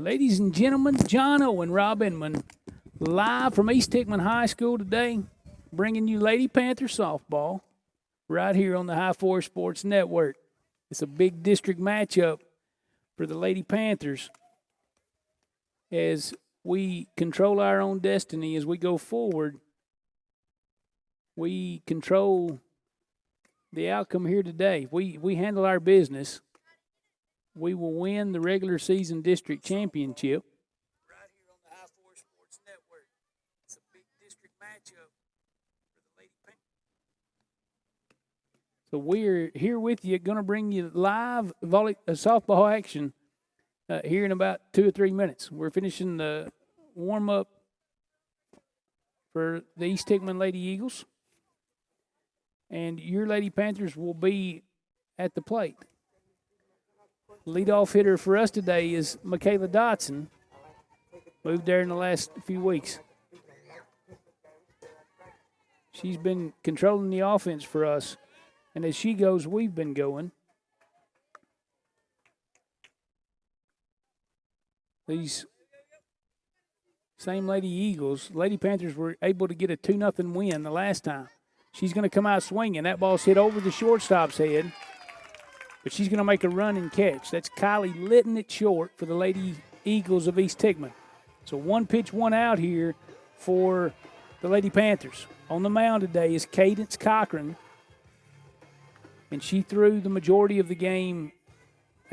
Ladies and gentlemen, John O and Rob Inman, live from East Hickman High School today, bringing you Lady Panther softball right here on the High Four Sports Network. It's a big district matchup for the Lady Panthers as we control our own destiny as we go forward. We control the outcome here today. We handle our business. We will win the regular season district championship. Right here on the High Four Sports Network. It's a big district matchup for the Lady Panthers. So we're here with you, going to bring you live softball action here in about 2 or 3 minutes. We're finishing the warm-up for the East Hickman Lady Eagles. And your Lady Panthers will be at the plate. Leadoff hitter for us today is Michaela Dotson. Moved there in the last few weeks. She's been controlling the offense for us. And as she goes, we've been going. These same Lady Eagles, Lady Panthers were able to get a 2-0 win the last time. She's going to come out swinging. That ball's hit over the shortstop's head. But she's going to make a run and catch. That's Kylie Litton it short for the Lady Eagles of East Hickman. So 1 pitch, 1 out here for the Lady Panthers. On the mound today is Cadence Cochran. And she threw the majority of the game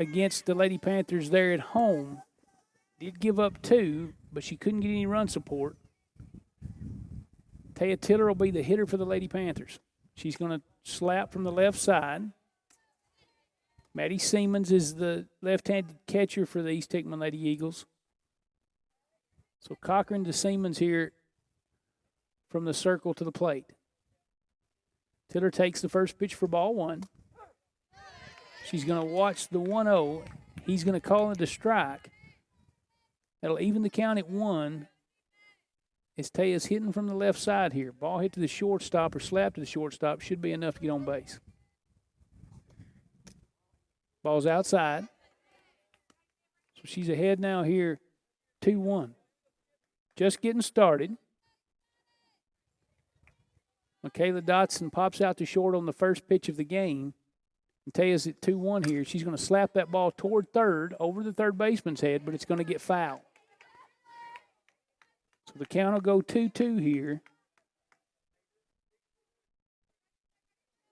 against the Lady Panthers there at home. Did give up 2, but she couldn't get any run support. Taya Tiller will be the hitter for the Lady Panthers. She's going to slap from the left side. Maddie Siemens is the left-handed catcher for the East Hickman Lady Eagles. So Cochran to Siemens here from the circle to the plate. Tiller takes the first pitch for ball 1. She's going to watch the 1-0. He's going to call it a strike. That'll even the count at 1. As Taya's hitting from the left side here. Ball hit to the shortstop or slap to the shortstop should be enough to get on base. Ball's outside. So she's ahead now here, 2-1. Just getting started. Michaela Dotson pops out to short on the first pitch of the game. And Taya's at 2-1 here. She's going to slap that ball toward third, over the third baseman's head, but it's going to get foul. So the count will go 2-2 here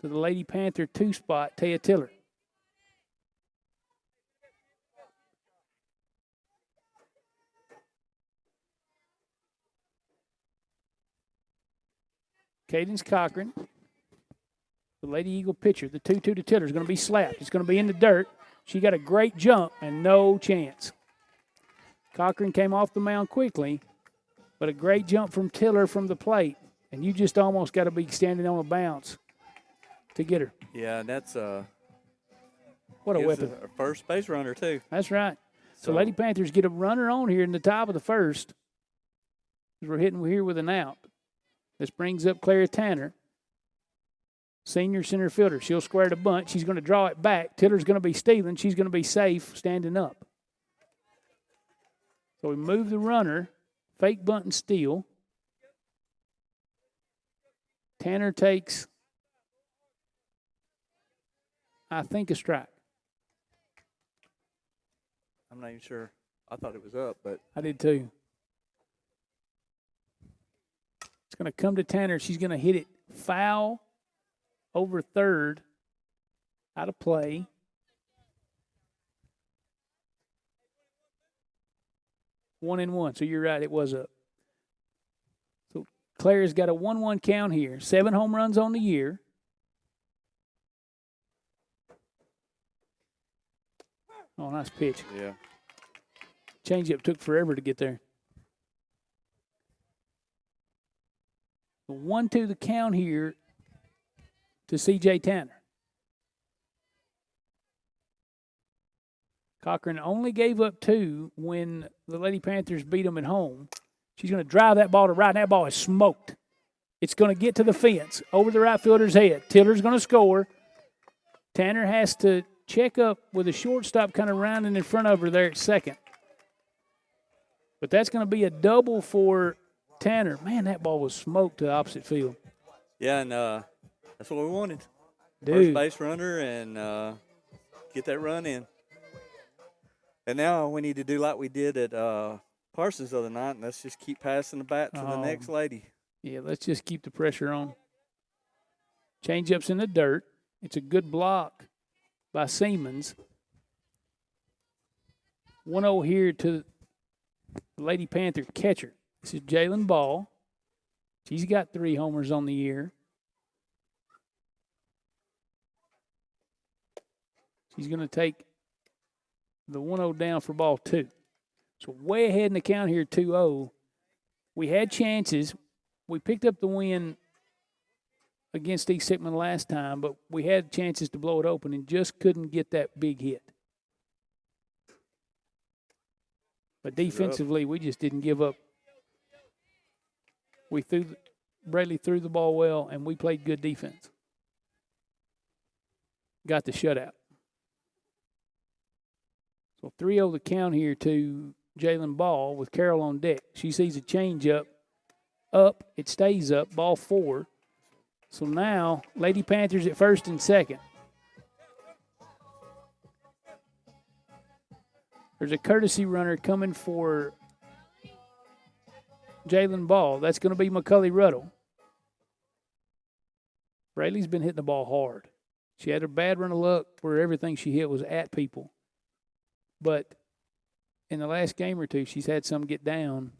to the Lady Panther 2 spot, Taya Tiller. Cadence Cochran, the Lady Eagle pitcher, the 2-2 to Tiller is going to be slapped. It's going to be in the dirt. She got a great jump and no chance. Cochran came off the mound quickly, but a great jump from Tiller from the plate, and you just almost got to be standing on a bounce to get her. Yeah, and that's what a weapon. A first base runner, too. That's right. So Lady Panthers get a runner on here in the top of the first. We're hitting here with an out. This brings up Clara Tanner, senior center fielder. She'll square the bunt. She's going to draw it back. Tiller's going to be stealing. She's going to be safe standing up. So we move the runner, fake bunt and steal. Tanner takes, I think, a strike. I'm not even sure. I thought it was up, but. I did too. It's going to come to Tanner. She's going to hit it foul over third, out of play. One and one. So you're right, it was up. So Claire's got a 1-1 count here. 7 home runs on the year. Oh, nice pitch. Yeah. Changeup took forever to get there. 1-2 the count here to C.J. Tanner. Cochran only gave up 2 when the Lady Panthers beat them at home. She's going to drive that ball to right, and that ball is smoked. It's going to get to the fence, over the right fielder's head. Tiller's going to score. Tanner has to check up with a shortstop kind of rounding in front of her there at second. But that's going to be a double for Tanner. Man, that ball was smoked to the opposite field. Yeah, and that's what we wanted. Dude. First base runner and get that run in. And now we need to do like we did at Parsons the other night, and let's just keep passing the bat to the next lady. Yeah, let's just keep the pressure on. Change-ups in the dirt. It's a good block by Siemens. 1-0 here to the Lady Panther catcher. This is Jalen Ball. She's got 3 homers on the year. She's going to take the 1-0 down for ball 2. So way ahead in the count here, 2-0. We had chances. We picked up the win against East Hickman last time, but we had chances to blow it open and just couldn't get that big hit. But defensively, we just didn't give up. Bradley threw the ball well, and we played good defense. Got the shutout. So 3-0 the count here to Jalen Ball with Carroll on deck. She sees a changeup. Up. It stays up. Ball 4. So now, Lady Panthers at first and second. There's a courtesy runner coming for Jalen Ball. That's going to be McCully Ruddle. Braylee's been hitting the ball hard. She had a bad run of luck where everything she hit was at people. But in the last game or two, she's had some get down.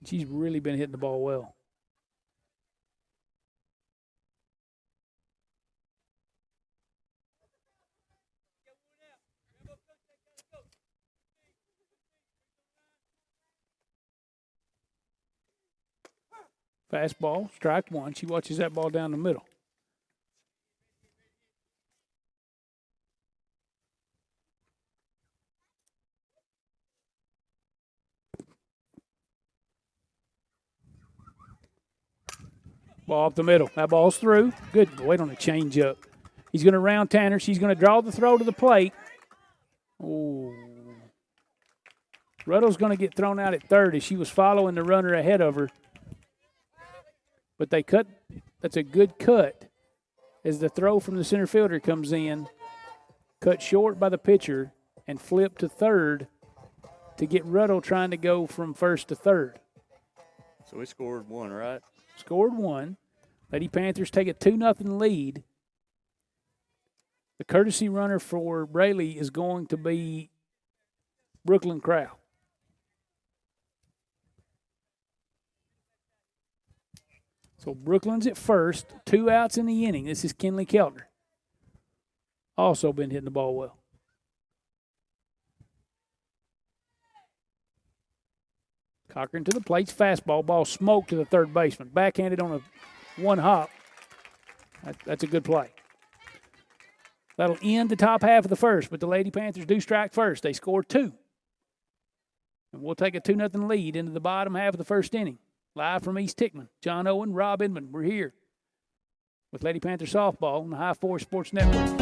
She's really been hitting the ball well. Fastball, strike 1. She watches that ball down the middle. Ball up the middle. That ball's through. Good. Wait on a changeup. He's going to round Tanner. She's going to draw the throw to the plate. Oh. Ruddle's going to get thrown out at third as she was following the runner ahead of her. But they cut. That's a good cut as the throw from the center fielder comes in. Cut short by the pitcher and flip to third to get Ruddle trying to go from first to third. So we scored 1, right? Scored 1. Lady Panthers take a 2-0 lead. The courtesy runner for Braley is going to be Brooklyn Crow. So Brooklyn's at first, 2 outs in the inning. This is Kinley Keltner. Also been hitting the ball well. Cochran to the plate, fastball, ball smoked to the third baseman. Backhanded on a 1 hop. That's a good play. That'll end the top half of the first, but the Lady Panthers do strike first. They score 2. And we'll take a 2-0 lead into the bottom half of the first inning. Live from East Hickman, John Owen, Rob Inman. We're here with Lady Panther Softball on the High Four Sports Network.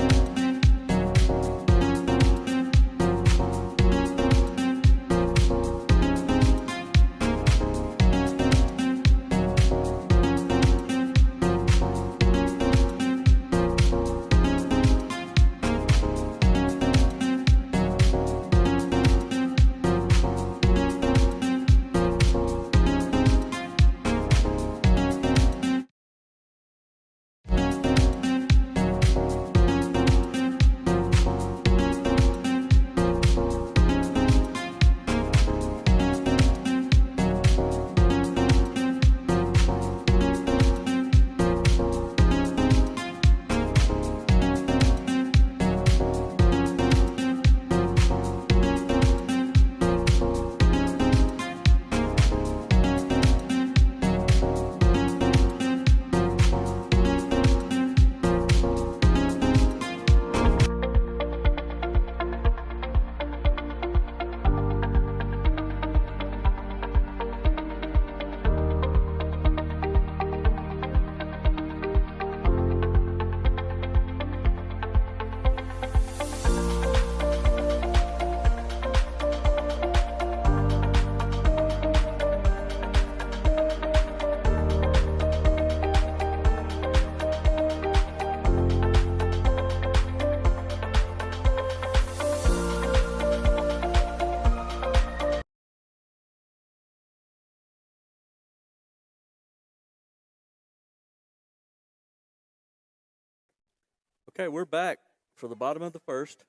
Okay, we're back for the bottom of the first.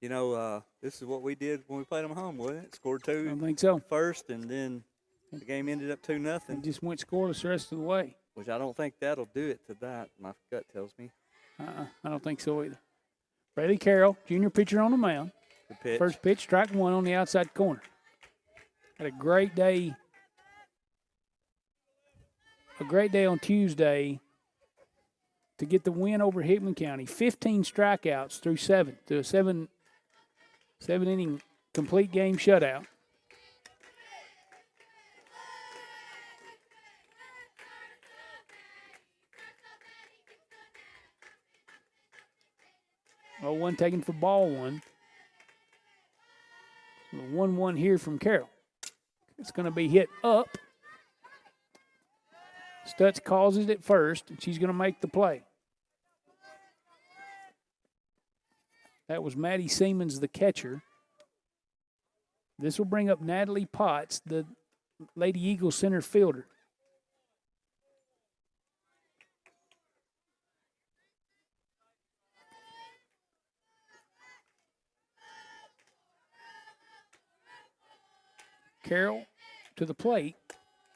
You know, this is what we did when we played them home, wasn't it? Scored I 2 don't think so. first, and then the game ended up 2-0. It just went scoreless the rest of the way. Which I don't think that'll do it tonight. My gut tells me. I don't think so either. Brady Carroll, junior pitcher on the mound. Good pitch. First pitch, strike one on the outside corner. Had a great day. A great day on Tuesday to get the win over Hickman County. 15 strikeouts through 7 to a 7-inning complete game shutout. Oh, one taken for ball one. The 1-1 here from Carroll. It's going to be hit up. Stutz calls it at first, and she's going to make the play. That was Maddie Siemens, the catcher. This will bring up Natalie Potts, the Lady Eagles center fielder. Carroll to the plate.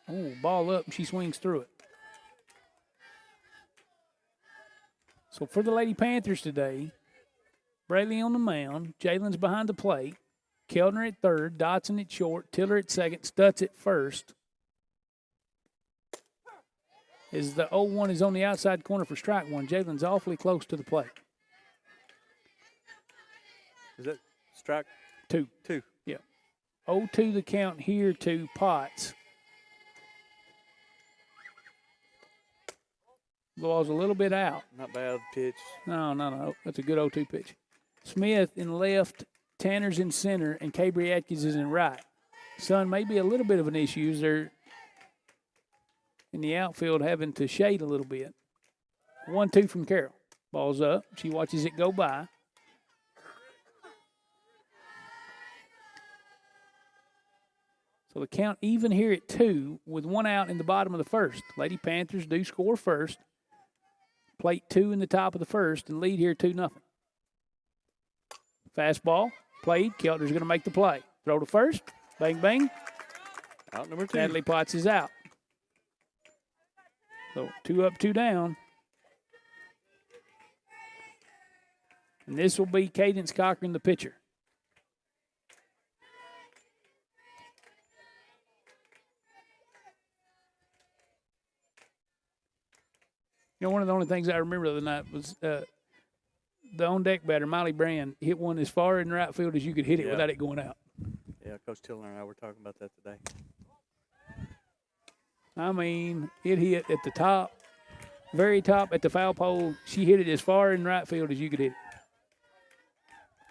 Oh, ball up, and she swings through it. So for the Lady Panthers today, Braley on the mound, Jalen's behind the plate, Keldner at third, Dotson at short, Tiller at second, Stutz at first. As the 0-1 is on the outside corner for strike one, Jalen's awfully close to the plate. Is that strike? Two. Yeah. 0-2 the count here to Potts. Ball's a little bit out. Not bad pitch. No. That's a good 0-2 pitch. Smith in left, Tanner's in center, and Cabry Atkins is in right. Sun may be a little bit of an issue as they're in the outfield having to shade a little bit. 1-2 from Carroll. Ball's up. She watches it go by. So the count even here at 2 with 1 out in the bottom of the first. Lady Panthers do score first. Plate 2 in the top of the first and lead here 2-0. Fastball played. Kelter's going to make the play. Throw to first. Bang, bang. Out number 2. Natalie Potts is out. So 2 up, 2 down. And this will be Cadence Cochran, the pitcher. You know, one of the only things I remember the other night was the on-deck batter, Miley Brand, hit one as far in the right field as you could hit it without it going out. Yeah, Coach Tiller and I were talking about that today. I mean, it hit at the top, very top at the foul pole. She hit it as far in right field as you could hit it.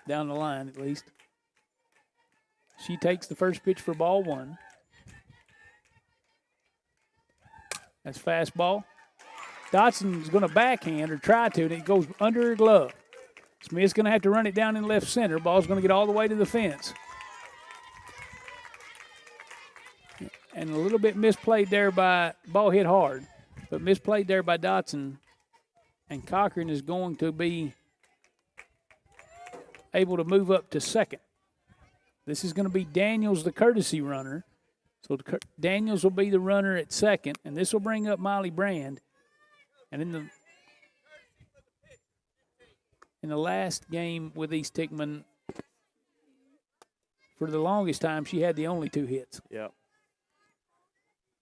Down the line, at least. She takes the first pitch for ball 1. That's fastball. Dotson's going to backhand or try to, and it goes under her glove. Smith's going to have to run it down in left center. Ball's going to get all the way to the fence. And a little bit misplayed there by, ball hit hard, but misplayed there by Dotson. And Cochran is going to be able to move up to second. This is going to be Daniels, the courtesy runner. So Daniels will be the runner at second, and this will bring up Miley Brand. And in the last game with East Hickman, for the longest time, she had the only 2 hits. Yep.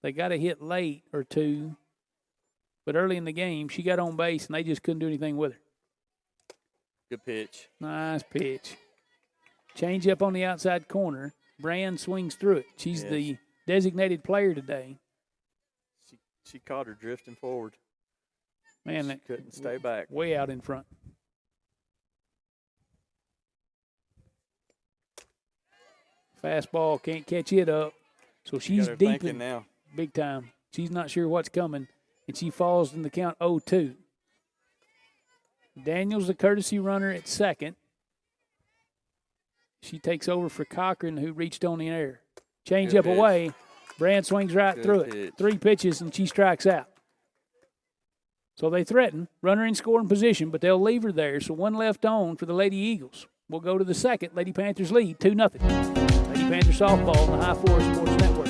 They got a hit late or 2, but early in the game, she got on base, and they just couldn't do anything with her. Good pitch. Nice pitch. Change up on the outside corner. Brand swings through it. She's the designated player today. She caught her drifting forward. Man, she couldn't stay back. Way out in front. Fastball, can't catch it up. So she's deep in now. Big time. She's not sure what's coming, and she falls in the count 0-2. Daniels, the courtesy runner at second. She takes over for Cochran, who reached on the air. Change up away. Brand swings right through it. 3 pitches, and she strikes out. So they threaten, runner in scoring position, but they'll leave her there. So one left on for the Lady Eagles. We'll go to the second. Lady Panthers lead 2-0. Lady Panthers softball on the High Florida Sports Network.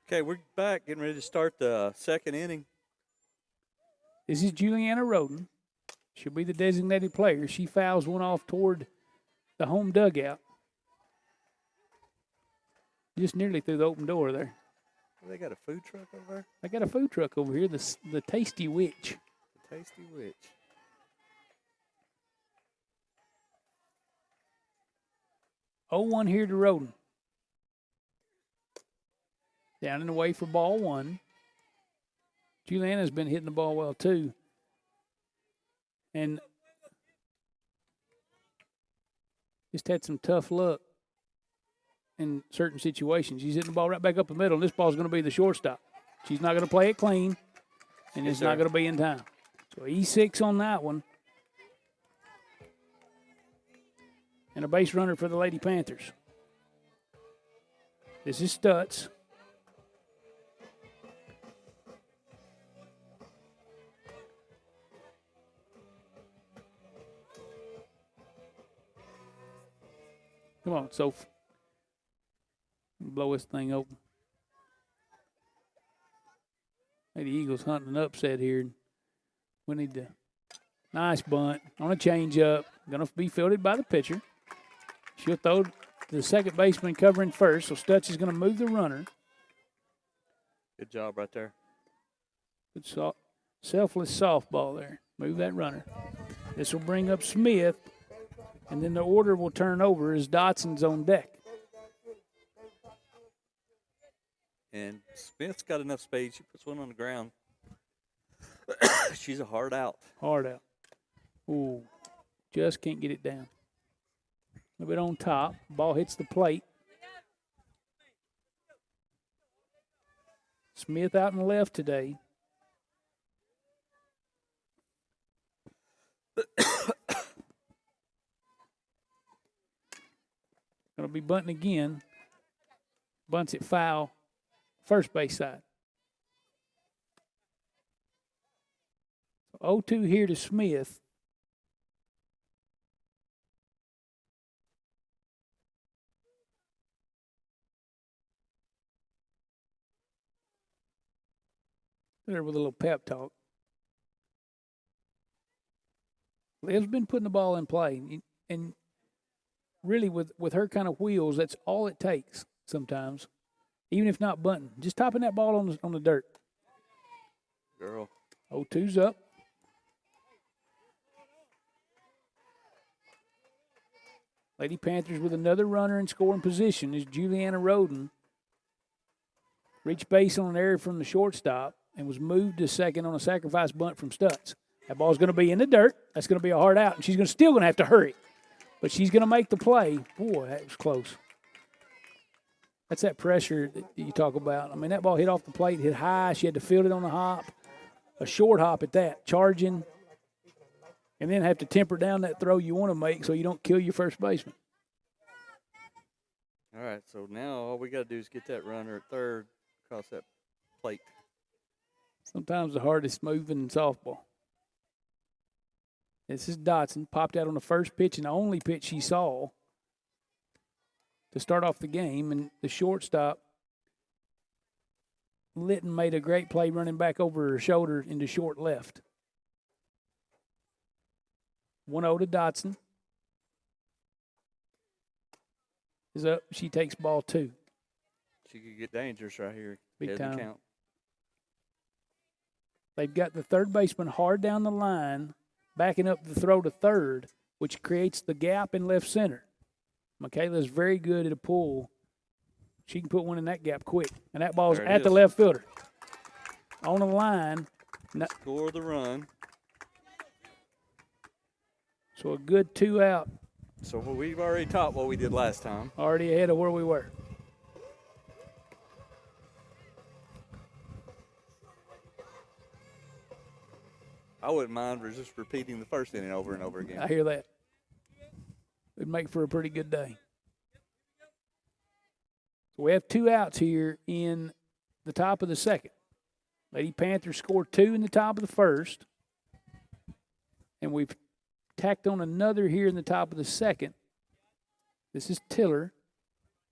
Okay, we're back, getting ready to start the second inning. This is Juliana Roden. She'll be the designated player. She fouls one off toward the home dugout. Just nearly through the open door there. They got a food truck over there? I got a food truck over here, the Tasty Witch. The Tasty Witch. Oh, 1 here to Roden. Down and away for ball one. Juliana's been hitting the ball well, too. And just had some tough luck in certain situations. She's hitting the ball right back up the middle, and this ball's going to be the shortstop. She's not going to play it clean, and it's not going to be in time. So E6 on that one. And a base runner for the Lady Panthers. This is Stutz. Come on, Soph. Blow this thing open. Lady Eagles hunting an upset here. We need to. Nice bunt on a changeup. Going to be fielded by the pitcher. She'll throw to the second baseman covering first, so Stutz is going to move the runner. Good job right there. Good selfless softball there. Move that runner. This will bring up Smith, and then the order will turn over as Dotson's on deck. And Smith's got enough speed. She puts one on the ground. She's a hard out. Hard out. Ooh, just can't get it down. A little bit on top. Ball hits the plate. Smith out in the left today. Going to be bunting again. Bunts it foul. First base side. 0-2 here to Smith. There with a little pep talk. Liv's been putting the ball in play. And really with her kind of wheels, that's all it takes sometimes. Even if not bunting. Just topping that ball on the dirt. Girl. 0-2's up. Lady Panthers with another runner in scoring position is Juliana Roden. Reached base on an error from the shortstop and was moved to second on a sacrifice bunt from Stutz. That ball's going to be in the dirt. That's going to be a hard out, and she's still going to have to hurry. But she's going to make the play. Boy, that was close. That's that pressure that you talk about. I mean, that ball hit off the plate, hit high. She had to field it on the hop, a short hop at that, charging, and then have to temper down that throw you want to make so you don't kill your first baseman. All right, so now all we got to do is get that runner at third across that plate. Sometimes the hardest move in softball. This is Dotson. Popped out on the first pitch and the only pitch she saw. to start off the game, and the shortstop, Litton, made a great play running back over her shoulder into short left. 1-0 to Dotson. Is up. She takes ball 2. She could get dangerous right here. Big Head and time. count. They've got the third baseman hard down the line, backing up the throw to third, which creates the gap in left center. Michaela's very good at a pull. She can put one in that gap quick. And that ball's at the left fielder. On the line. Score the run. So a good 2 out. So we've already topped what we did last time. Already ahead of where we were. I wouldn't mind just repeating the first inning over and over again. I hear that. It'd make for a pretty good day. So we have 2 outs here in the top of the second. Lady Panthers scored 2 in the top of the first. And we've tacked on another here in the top of the second. This is Tiller,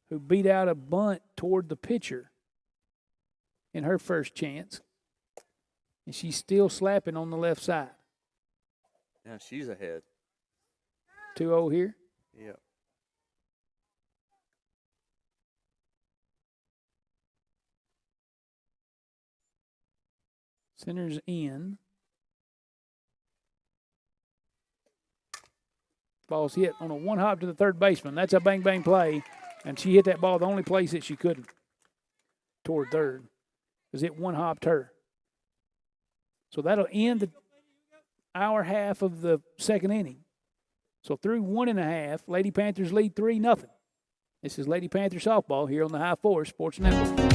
who beat out a bunt toward the pitcher in her first chance. And she's still slapping on the left side. Yeah, she's ahead. 2-0 here. Yep. Center's in. Ball's hit on a one hop to the third baseman. That's a bang bang play, and she hit that ball the only place that she couldn't toward third, because it one hopped her. So that'll end the hour half of the second inning. So through 1.5, Lady Panthers lead 3-0. This is Lady Panther softball here on the High Force Sports Network.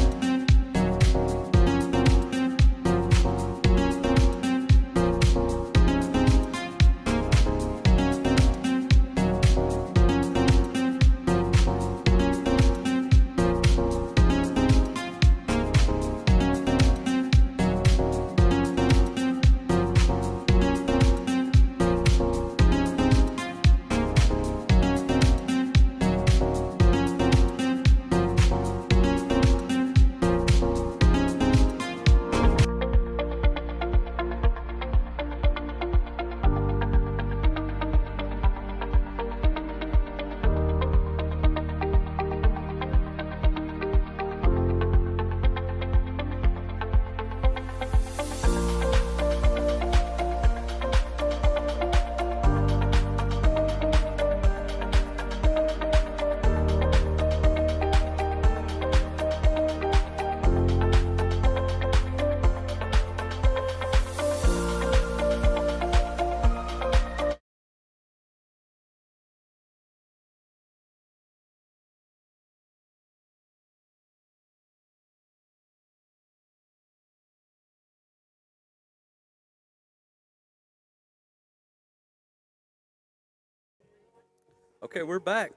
Okay, we're back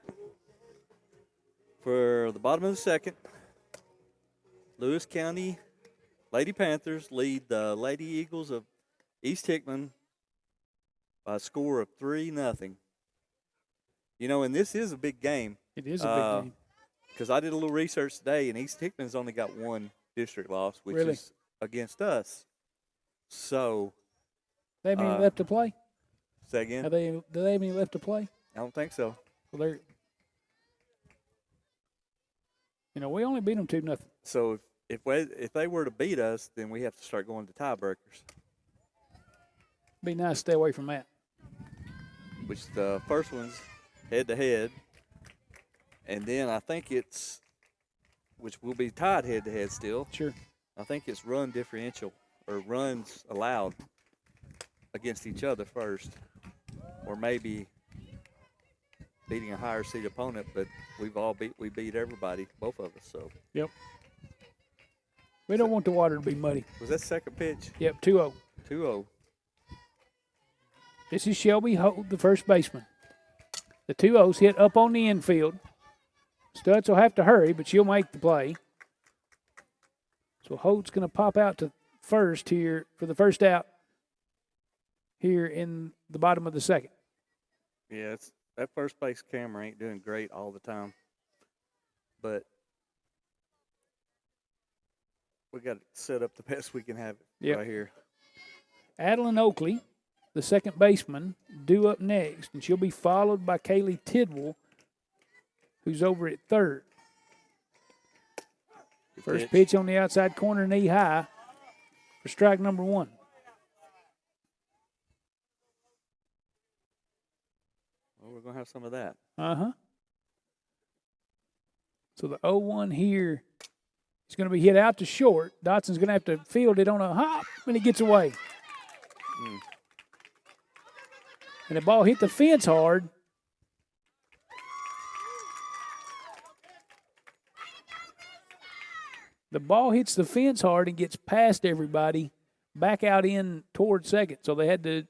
for the bottom of the second. Lewis County Lady Panthers lead the Lady Eagles of East Hickman by a score of 3-0. You know, and this is a big game. It is a big game. Because I did a little research today, and East Hickman's only got one district loss, which is against us. So they have any left to play? Say again? Do they have any left to play? I don't think so. Well, we only beat them 2-0. So if they were to beat us, then we have to start going to tiebreakers. Be nice to stay away from that. Which the first one's head-to-head. And then I think which will be tied head-to-head still. Sure. I think it's run differential or runs allowed against each other first. Or maybe beating a higher seed opponent, but we beat everybody, both of us. So. Yep. We don't want the water to be muddy. Was that second pitch? Yep, 2-0. 2-0. This is Shelby Holt, the first baseman. The 2-0's hit up on the infield. Stutz will have to hurry, but she'll make the play. So Holt's going to pop out to first here for the first out here in the bottom of the second. Yeah, that first base camera ain't doing great all the time. but we got to set up the best we can have it Yep. right here. Adeline Oakley, the second baseman, due up next, and she'll be followed by Kaylee Tidwell, who's over at third. First pitch on the outside corner, knee high for strike number one. Well, we're going to have some of that. Uh-huh. So the 0-1 here is going to be hit out to short. Dotson's going to have to field it on a hop, and it gets away. And the ball hit the fence hard. The ball hits the fence hard and gets past everybody back out in toward second. So they had to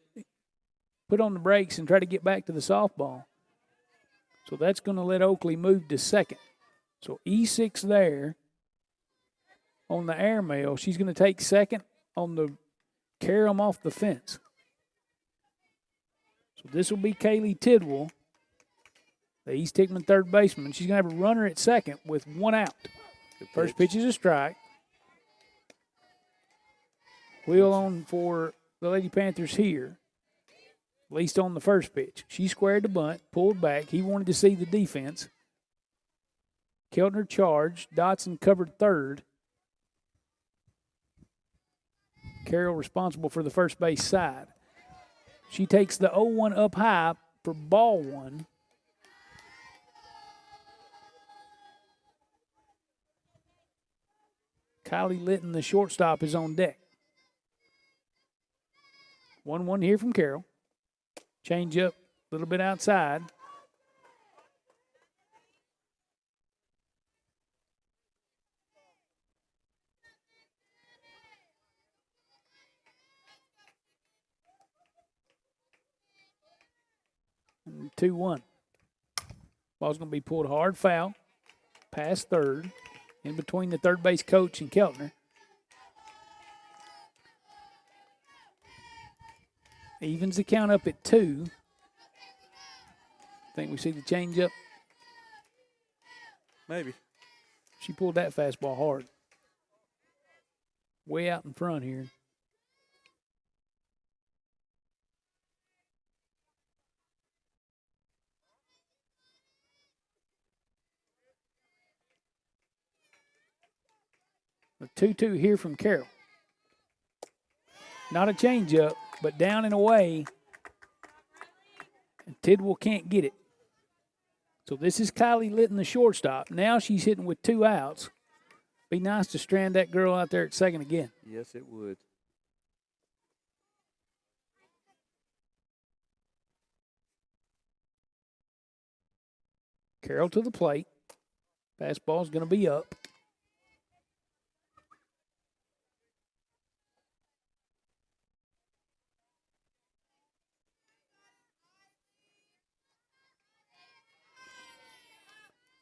put on the brakes and try to get back to the softball. So that's going to let Oakley move to second. So E6 there on the airmail. She's going to take second on the carom off the fence. So this will be Kaylee Tidwell, the East Hickman third baseman. She's going to have a runner at second with one out. First pitch is a strike. Wheel on for the Lady Panthers here, at least on the first pitch. She squared the bunt, pulled back. He wanted to see the defense. Keltner charged. Dotson covered third. Carroll responsible for the first base side. She takes the 0-1 up high for ball one. Kylie Litton, the shortstop, is on deck. 1-1 here from Carroll. Change up a little bit outside. And 2-1. Ball's going to be pulled hard foul. Past third. In between the third base coach and Keltner. Evens the count up at 2. Think we see the changeup. Maybe. She pulled that fastball hard. Way out in front here. A 2-2 here from Carroll. Not a changeup, but down and away. And Tidwell can't get it. So this is Kylie Litton, the shortstop. Now she's hitting with 2 outs. Be nice to strand that girl out there at second again. Yes, it would. Carroll to the plate. Fastball's going to be up.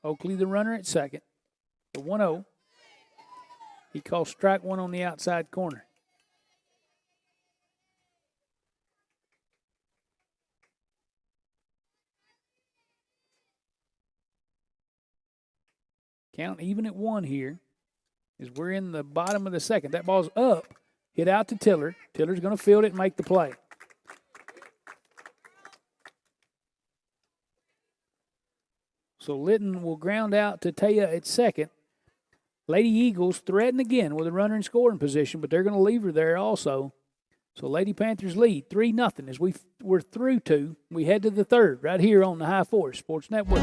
Oakley, the runner at second. The 1-0. He calls strike one on the outside corner. Count even at 1 here as we're in the bottom of the second. That ball's up, hit out to Tiller. Tiller's going to field it and make the play. So Litton will ground out to Taya at second. Lady Eagles threaten again with a runner in scoring position, but they're going to leave her there also. So Lady Panthers lead 3-0 as we're through 2. We head to the third right here on the High Force Sports Network.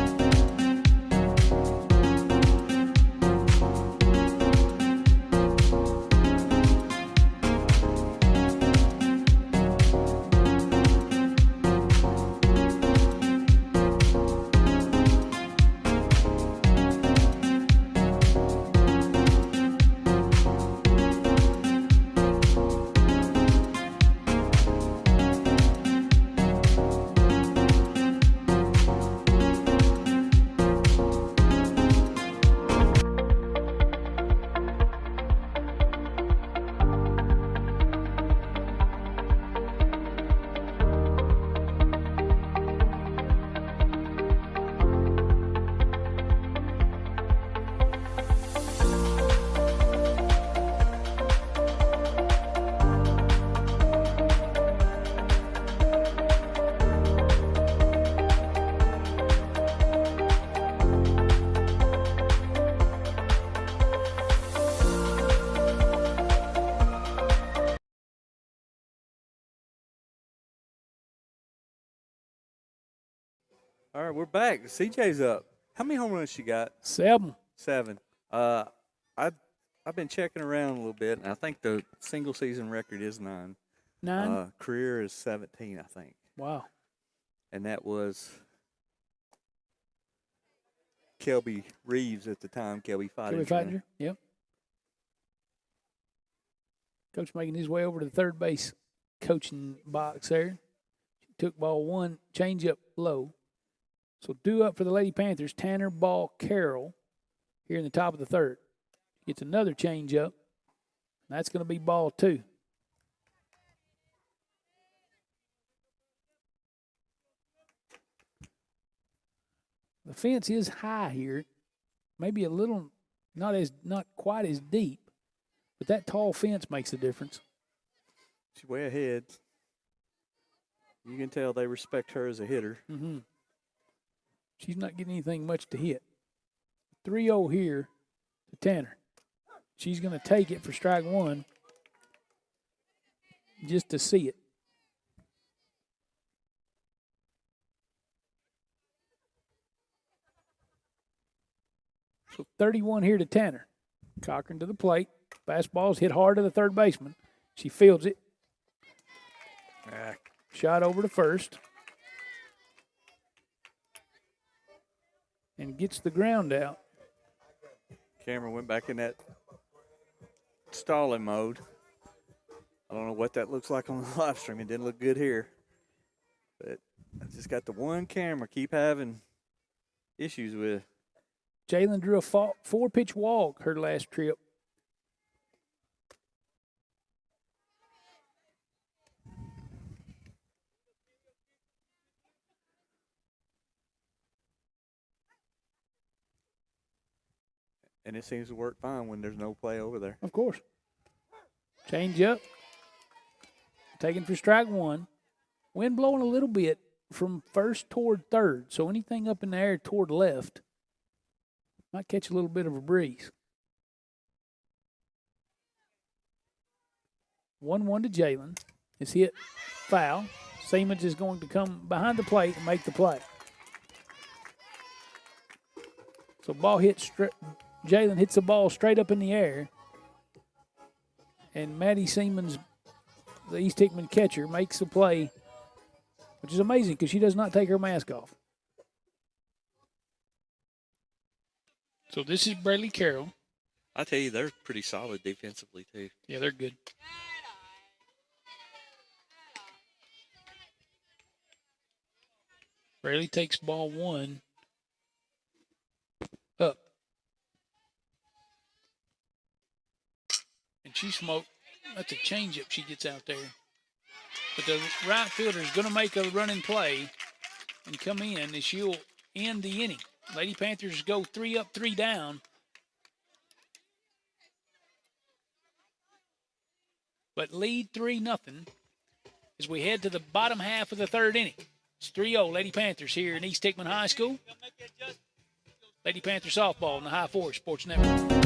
All right, we're back. CJ's up. How many home runs she got? 7. 7. I've been checking around a little bit, and I think the single season record is 9. 9. Career is 17, I think, Wow. and that was Kelby Reeves at the time. Kelby Joey Fighter. Fighter. Yep. Coach making his way over to the third base coaching box there. Took ball 1, change up low. So due up for the Lady Panthers, Tanner Ball Carroll here in the top of the third. Gets another change up. That's going to be ball 2. The fence is high here. Maybe a little, not quite as deep, but that tall fence makes a difference. She's way ahead. You can tell they respect her as a hitter. Mm-hmm. She's not getting anything much to hit. 3-0 here to Tanner. She's going to take it for strike 1 just to see it. So 31 here to Tanner. Cochran to the plate. Fastball's hit hard to the third baseman. She fields it. Shot over to first. And gets the ground out. Camera went back in that stalling mode. I don't know what that looks like on the live stream. It didn't look good here. But I just got the one camera keep having issues with. Jalen drew a 4-pitch walk her last trip. And it seems to work fine when there's no play over there. Of course. Change up. Taken for strike 1. Wind blowing a little bit from first toward third. So anything up in the air toward left might catch a little bit of a breeze. 1-1 to Jalen. It's hit foul. Siemens is going to come behind the plate and make the play. So ball hits Jalen hits the ball straight up in the air. And Maddie Siemens, the East Hickman catcher, makes the play, which is amazing because she does not take her mask off. So this is Bradley Carroll. I tell you, they're pretty solid defensively, too. Yeah, they're good. Bradley takes ball 1 up. And she smoked. That's a changeup she gets out there. But the right fielder is going to make a running play and come in, and she'll end the inning. Lady Panthers go 3 up, 3 down. But lead 3-0 as we head to the bottom half of the third inning. It's 3-0 Lady Panthers here in East Hickman High School. Lady Panther softball on the High Force Sports Network.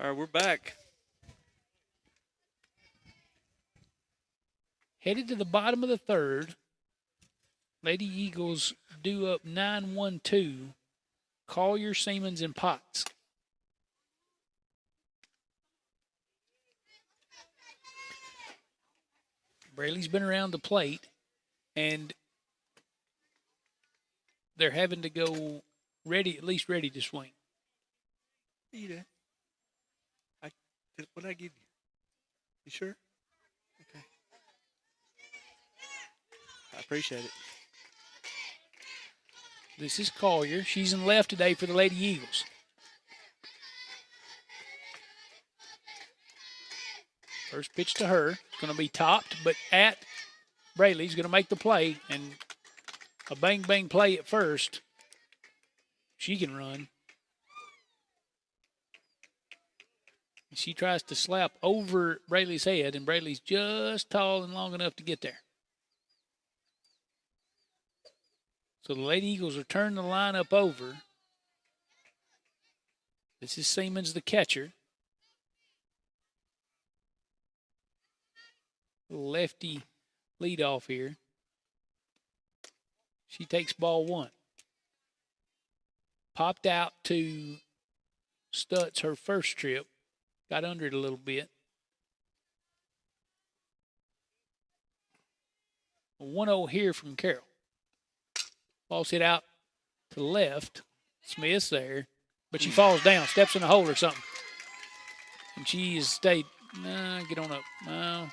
All right, we're back. Headed to the bottom of the third. Lady Eagles due up 9-1-2. Collier, Siemens, and Potts. Braley's been around the plate, and they're having to go ready, at least ready to swing. Eat it. What did I give you? You sure? Okay. I appreciate it. This is Collier. She's in left today for the Lady Eagles. First pitch to her. It's going to be topped, but at Braley's going to make the play, and a bang-bang play at first. She can run. She tries to slap over Braley's head, and Braley's just tall and long enough to get there. So the Lady Eagles are turning the lineup over. This is Siemens, the catcher. Lefty leadoff here. She takes ball one. Popped out to Stutz her first trip. Got under it a little bit. 1-0 here from Carroll. Ball's hit out to the left. Smith's there, but she falls down, steps in a hole or something. And she has stayed. Get on up. No.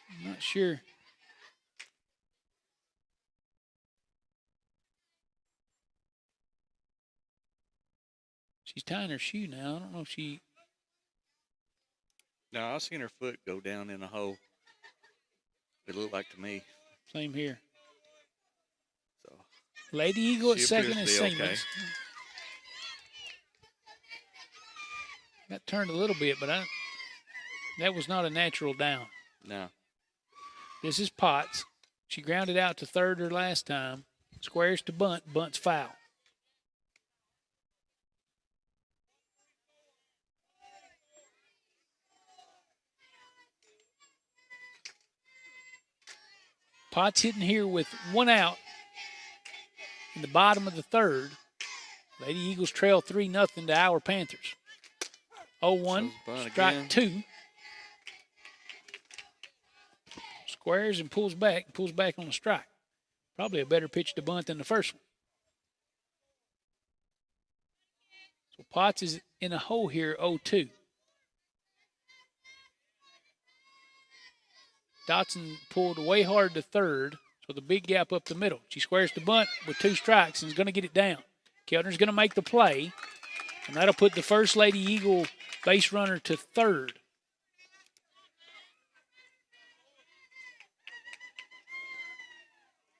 I'm not sure. She's tying her shoe now. I don't know if she. No, I seen her foot go down in a hole. It looked like to me. Same here. So Lady Eagle at she second appears is to be Siemens. okay. Got turned a little bit, but that was not a natural down. No. This is Potts. She grounded out to third her last time. Squares to bunt. Bunt's foul. Potts hitting here with one out in the bottom of the third. Lady Eagles trail 3-0 to our Panthers. 0-1, strike again. 2. Squares and pulls back on the strike. Probably a better pitch to bunt than the first one. So Potts is in a hole here, 0-2. Dotson pulled way hard to third, so the big gap up the middle. She squares the bunt with 2 strikes and is going to get it down. Keltner's going to make the play, and that'll put the first Lady Eagle base runner to third.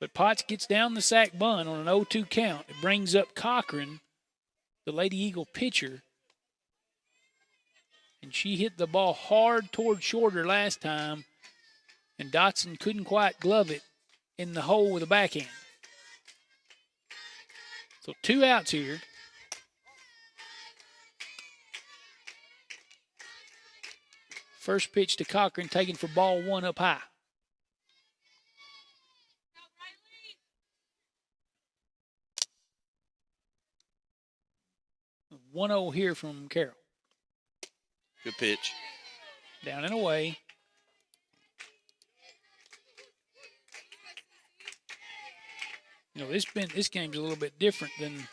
But Potts gets down the sack bunt on an 0-2 count. It brings up Cochran, the Lady Eagle pitcher, and she hit the ball hard toward shorter last time, and Dotson couldn't quite glove it in the hole with a backhand. So 2 outs here. First pitch to Cochran, taken for ball 1 up high. – 1-0 here from Carroll. Good pitch. Down and away. You know, this game's a little bit different than,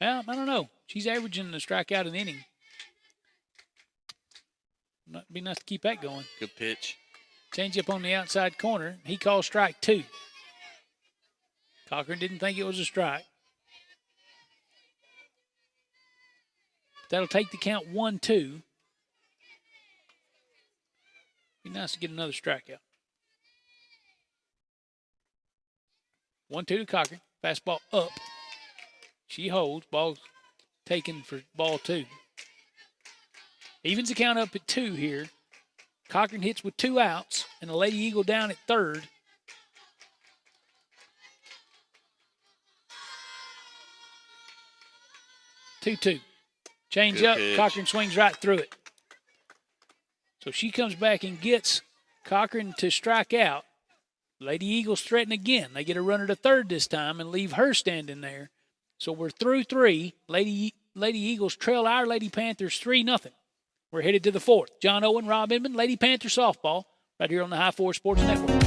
well, I don't know. She's averaging a strikeout an inning. It'd be nice to keep that going. Good pitch. Change up on the outside corner. He calls strike 2. Cochran didn't think it was a strike. That'll take the count 1-2. Be nice to get another strikeout. 1-2 to Cochran. Fastball up. She holds. Ball's taken for ball 2. Evens the count up at 2 here. Cochran hits with 2 outs, and the Lady Eagle down at third. Two. Change Good up. pitch. Cochran swings right through it. So she comes back and gets Cochran to strike out. Lady Eagles threaten again. They get a runner to third this time and leave her standing there. So we're through 3. Lady Eagles trail our Lady Panthers 3-0. We're headed to the 4th. John Owen, Rob Inman, Lady Panther softball, right here on the High Four Sports Network.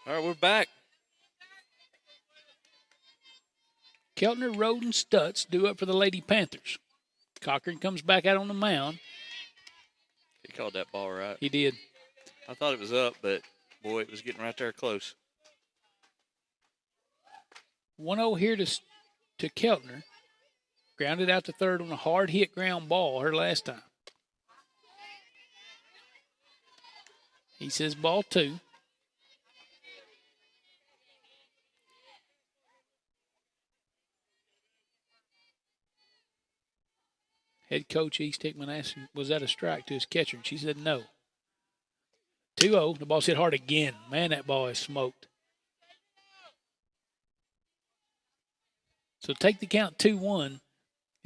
All right, we're back. Keltner, Roden, Stutz due up for the Lady Panthers. Cochran comes back out on the mound. He called that ball right. He did. I thought it was up, but, boy, it was getting right there close. 1-0 here to Keltner. Grounded out to third on a hard hit ground ball her last time. He says ball 2. Head coach East Hickman asked him, was that a strike to his catcher? And she said no. 2-0. The ball's hit hard again. Man, that ball is smoked. So take the count 2-1.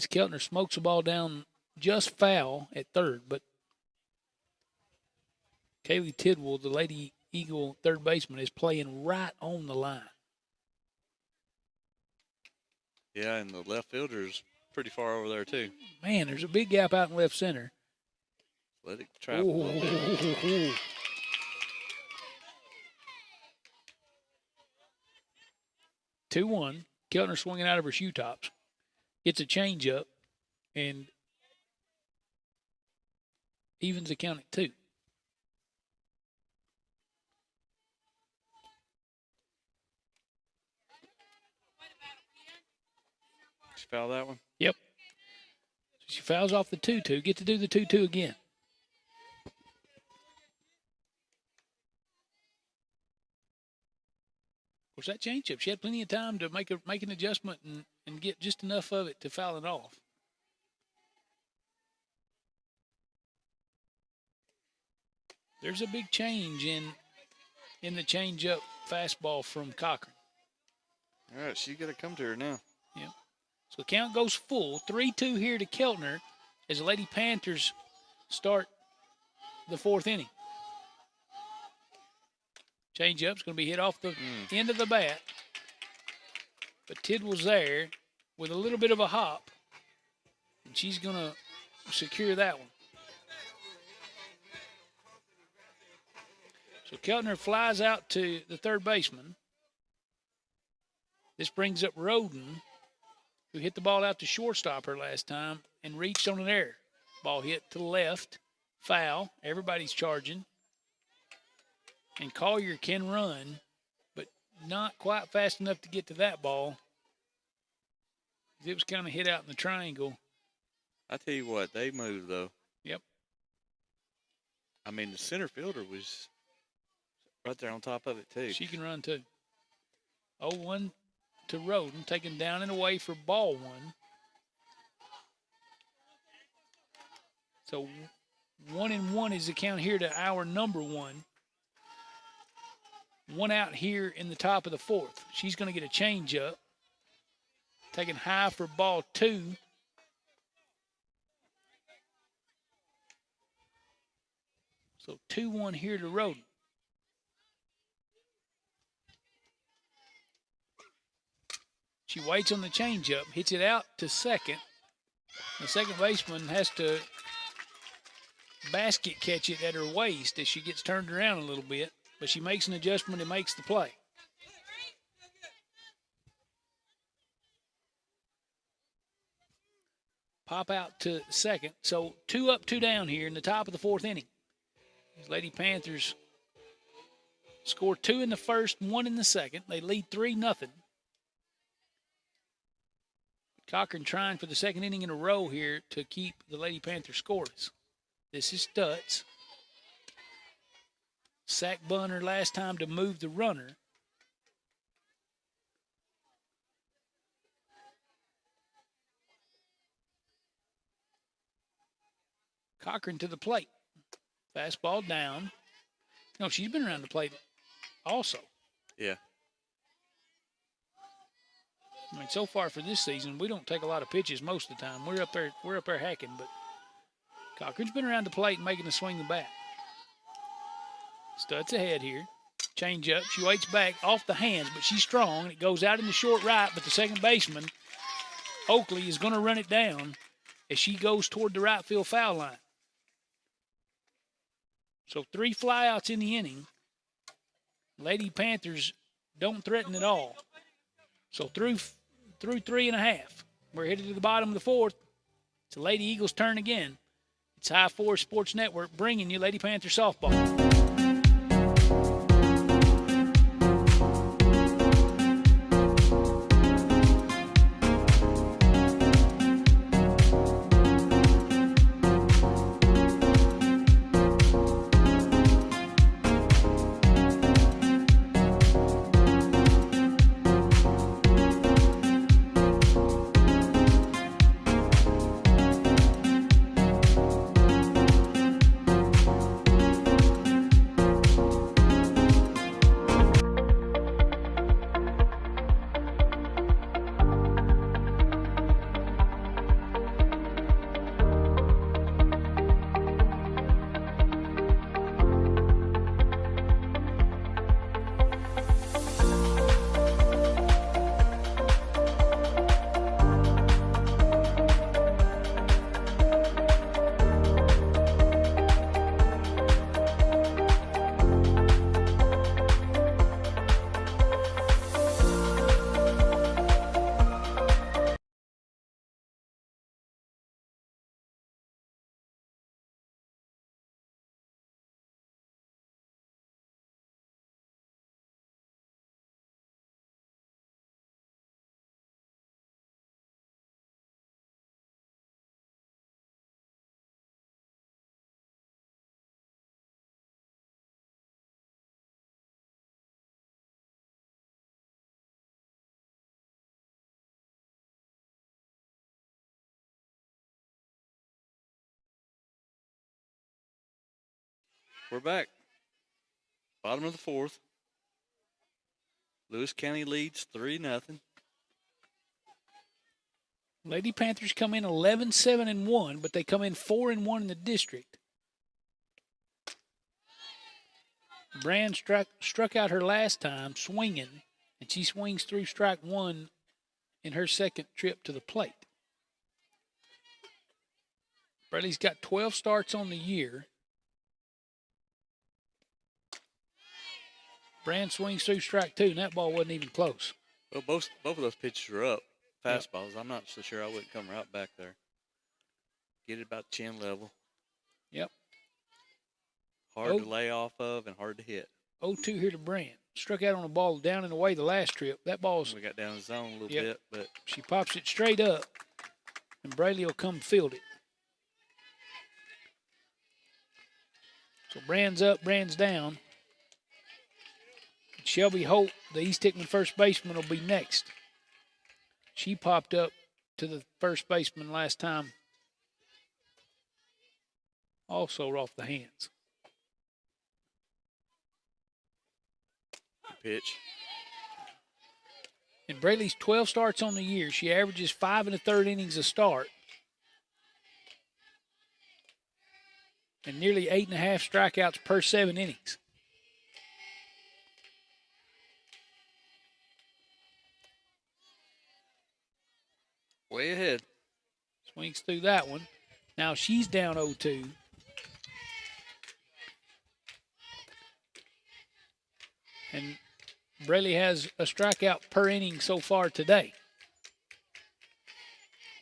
As Keltner smokes the ball down just foul at third. But Kaylee Tidwell, the Lady Eagle third baseman, is playing right on the line. Yeah, and the left fielder's pretty far over there, too. Man, there's a big gap out in left center. Let it travel a little bit. 2-1. Keltner swinging out of her shoe tops. Gets a changeup and evens the count at 2. She foul that one? Yep. She fouls off the 2-2. Get to do the 2-2 again. Of course, that changeup, she had plenty of time to make an adjustment and get just enough of it to foul it off. There's a big change in the changeup fastball from Cochran. All right, she got to come to her now. Yeah. So the count goes full. 3-2 here to Keltner as the Lady Panthers start the 4th inning. Changeup's going to be hit off the end of the bat. But Tidwell's there with a little bit of a hop. And she's going to secure that one. So Keltner flies out to the third baseman. This brings up Roden, who hit the ball out to shortstop her last time and reached on an error. Ball hit to the left, foul. Everybody's charging. And Collier can run, but not quite fast enough to get to that ball. It was kind of hit out in the triangle. I tell you what, they moved, though. Yep. I mean, the center fielder was right there on top of it, too. She can run, too. 0-1 to Roden, taken down and away for ball 1. So 1-1 is the count here to our number 1. 1 out here in the top of the 4th. She's going to get a changeup. Taken high for ball 2. So 2-1 here to Roden. She waits on the changeup, hits it out to second. The second baseman has to basket catch it at her waist as she gets turned around a little bit, but she makes an adjustment and makes the play. Pop out to second. So 2 up, 2 down here in the top of the 4th inning. These Lady Panthers score 2 in the first, 1 in the second. They lead 3-0. Cochran trying for the second inning in a row here to keep the Lady Panthers scoreless. This is Stutz. Sack bunter last time to move the runner. Cochran to the plate. Fastball down. No, she's been around the plate also. Yeah. I mean, so far for this season, we don't take a lot of pitches most of the time. We're up there hacking, but Cochran's been around the plate and making a swing the bat. Stutz ahead here. Change up. She waits back off the hands, but she's strong. It goes out in the short right, but the second baseman, Oakley, is going to run it down as she goes toward the right field foul line. So 3 flyouts in the inning. Lady Panthers don't threaten at all. So through 3.5. We're headed to the bottom of the 4th. It's the Lady Eagles' turn again. It's High Force Sports Network bringing you Lady Panther softball. We're back. Bottom of the 4th. Lewis County leads 3-0. Lady Panthers come in 11-7-1, but they come in 4-1 in the district. Brand struck out her last time swinging, and she swings through strike 1 in her second trip to the plate. Bradley's got 12 starts on the year. Brand swings through strike 2, and that ball wasn't even close. Well, both of those pitches are up. Fastballs. Yep. I'm not so sure I wouldn't come right back there. Get it about chin level. Yep. Hard to lay off of and hard to hit. 0-2 here to Brand. Struck out on a ball down and away the last trip. That ball's... We got down the zone a little bit, but... She pops it straight up, and Braley will come field it. So Brand's up, Brand's down. Shelby Holt, the East Hickman first baseman, will be next. She popped up to the first baseman last time. Also off the hands. Good pitch. In Braley's 12 starts on the year, she averages 5 1/3 innings a start. and nearly 8.5 strikeouts per 7 innings. Way ahead. Swings through that one. Now she's down 0-2. And Braley has a strikeout per inning so far today.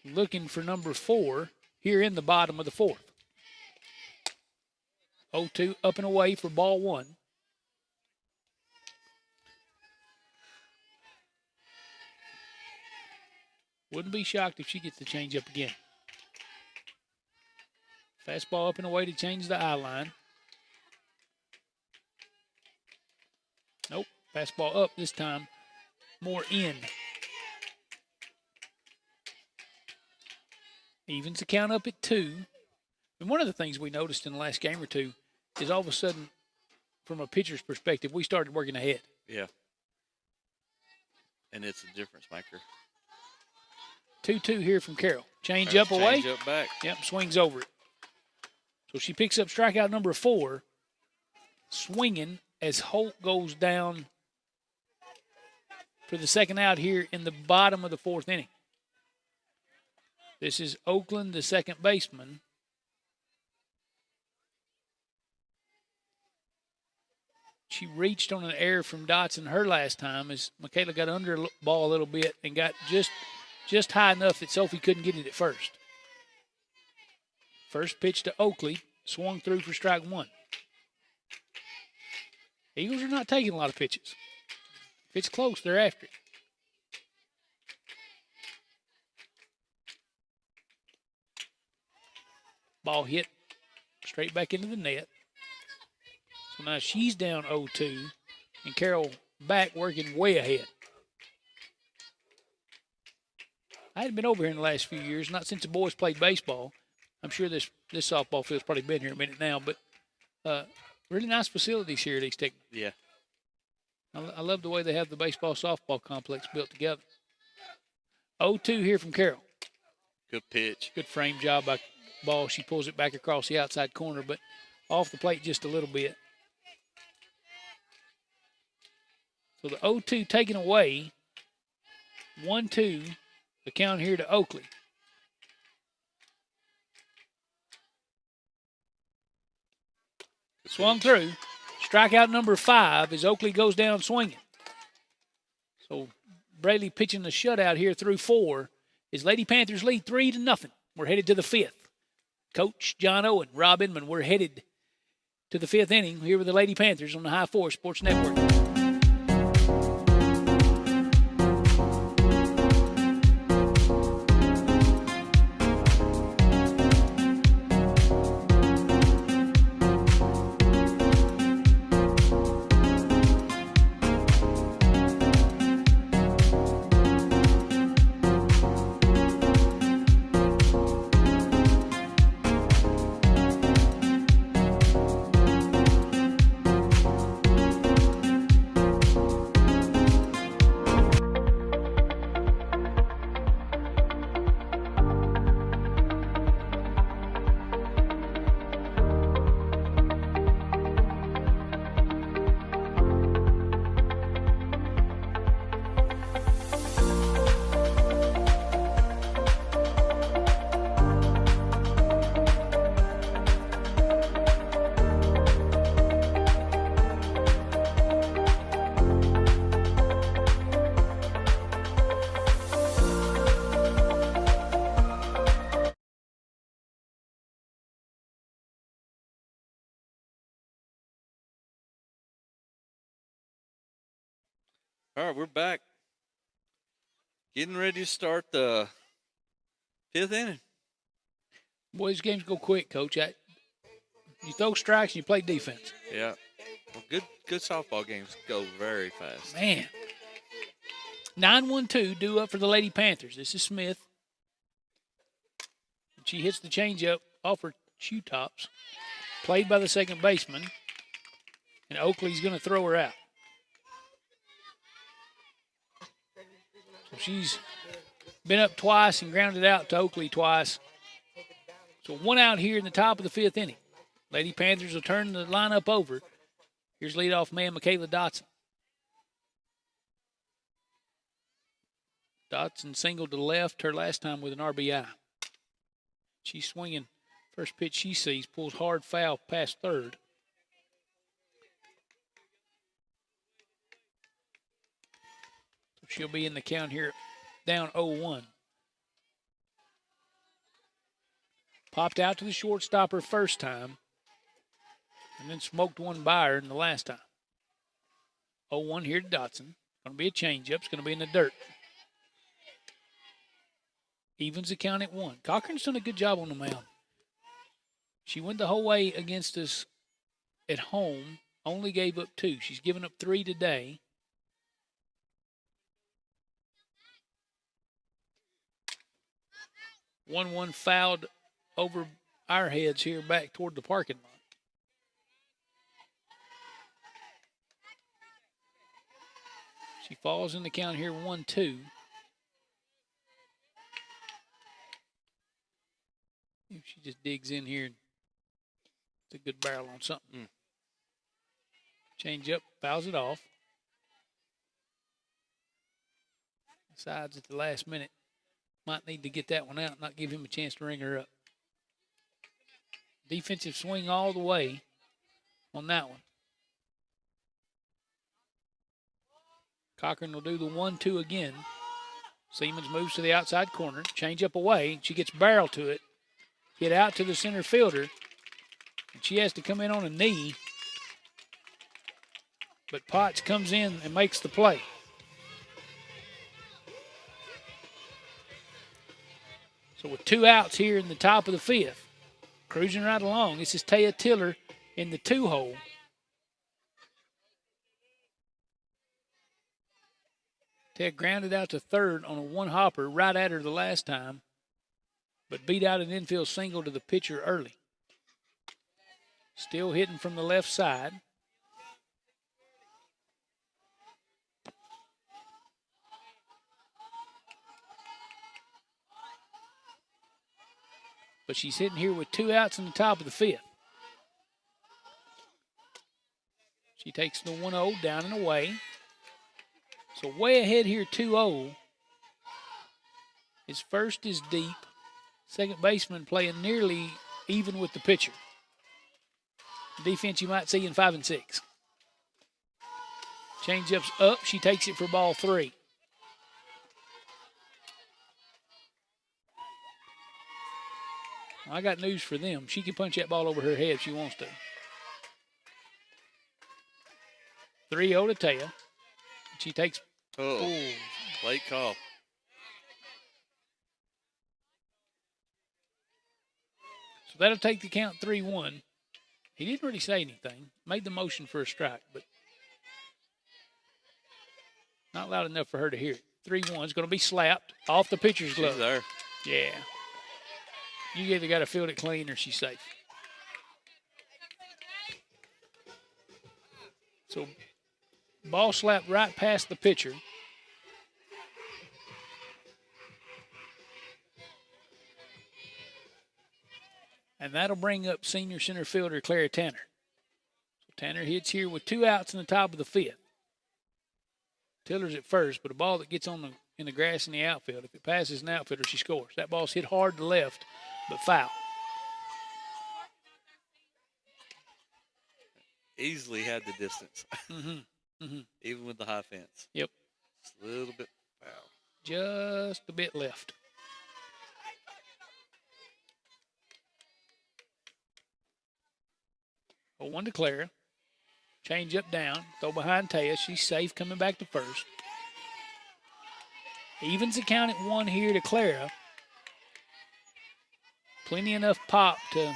Looking for number 4 here in the bottom of the 4th. 0-2 up and away for ball 1. Wouldn't be shocked if she gets the changeup again. Fastball up and away to change the eye line. Nope. Fastball up this time. More in. Evens the count up at 2. And one of the things we noticed in the last game or two is all of a sudden, from a pitcher's perspective, we started working ahead. Yeah. And it's a difference maker. 2-2 here from Carroll. Change up away. Change up back. Yep, swings over it. So she picks up strikeout number 4, swinging as Holt goes down for the second out here in the bottom of the 4th inning. This is Oakland, the second baseman. She reached on an error from Dotson her last time as Michaela got under the ball a little bit and got just high enough that Sophie couldn't get it at first. First pitch to Oakley, swung through for strike 1. Eagles are not taking a lot of pitches. If it's close, they're after it. Ball hit straight back into the net. So now she's down 0-2, and Carroll back working way ahead. I hadn't been over here in the last few years, not since the boys played baseball. I'm sure this softball field's probably been here a minute now, but really nice facilities here at East Hickman. Yeah. I love the way they have the baseball-softball complex built together. 0-2 here from Carroll. Good pitch. Good frame job by Ball. She pulls it back across the outside corner, but off the plate just a little bit. So the 0-2 taken away. 1-2, the count here to Oakley. Swung through. Strikeout number 5 as Oakley goes down swinging. So Braley pitching the shutout here through 4. His Lady Panthers lead 3-0. We're headed to the 5th. Coach John Owen, Rob Inman, we're headed to the 5th inning here with the Lady Panthers on the High 4 Sports Network. All right, we're back. Getting ready to start the 5th inning. Boy, these games go quick, Coach. You throw strikes and you play defense. Yeah. Well, good softball games go very fast. Man. 9-1-2 due up for the Lady Panthers. This is Smith. She hits the changeup off her shoe tops. Played by the second baseman. And Oakley's going to throw her out. So she's been up twice and grounded out to Oakley twice. So 1 out here in the top of the 5th inning. Lady Panthers will turn the lineup over. Here's leadoff man Michaela Dotson. Dotson singled to the left her last time with an RBI. She's swinging. First pitch she sees, pulls hard foul past third. So she'll be in the count here, down 0-1. Popped out to the shortstop her first time, and then smoked one by her in the last time. 0-1 here to Dotson. Going to be a changeup. It's going to be in the dirt. Evens the count at 1. Cochran's done a good job on the mound. She went the whole way against us at home, only gave up 2. She's given up 3 today. One fouled over our heads here back toward the parking lot. She falls in the count here 1-2. If she just digs in here, it's a good barrel on something. Change up, fouls it off. Decides at the last minute, might need to get that one out, not give him a chance to ring her up. Defensive swing all the way on that one. Cochran will do the 1-2 again. Siemens moves to the outside corner. Change up away. She gets barrel to it. Get out to the center fielder. And she has to come in on a knee. But Potts comes in and makes the play. So with 2 outs here in the top of the 5th, cruising right along, this is Taya Tiller in the 2-hole. Taya grounded out to third on a 1-hopper right at her the last time, but beat out an infield single to the pitcher early. Still hitting from the left side. But she's hitting here with 2 outs in the top of the 5th. She takes the 1-0 down and away. So way ahead here, 2-0. His first is deep. Second baseman playing nearly even with the pitcher. Defense you might see in 5 and 6. Change-up's up. She takes it for ball 3. I got news for them. She can punch that ball over her head if she wants to. 3-0 to Taya. She takes. Late call. So that'll take the count 3-1. He didn't really say anything. Made the motion for a strike, but not loud enough for her to hear it. 3-1 is going to be slapped off the pitcher's glove. She's there. Yeah. You either got to field it clean or she's safe. So ball slapped right past the pitcher. And that'll bring up senior center fielder Clara Tanner. So Tanner hits here with 2 outs in the top of the 5th. Tiller's at first, but a ball that gets on in the grass in the outfield, if it passes an outfielder, she scores. That ball's hit hard to left, but foul. Easily had the distance. Even with the high fence. Yep. Just a little bit foul. Just a bit left. Oh, 1 to Clara. Change up down. Throw behind Taya. She's safe coming back to first. Evens the count at 1 here to Clara. Plenty enough pop to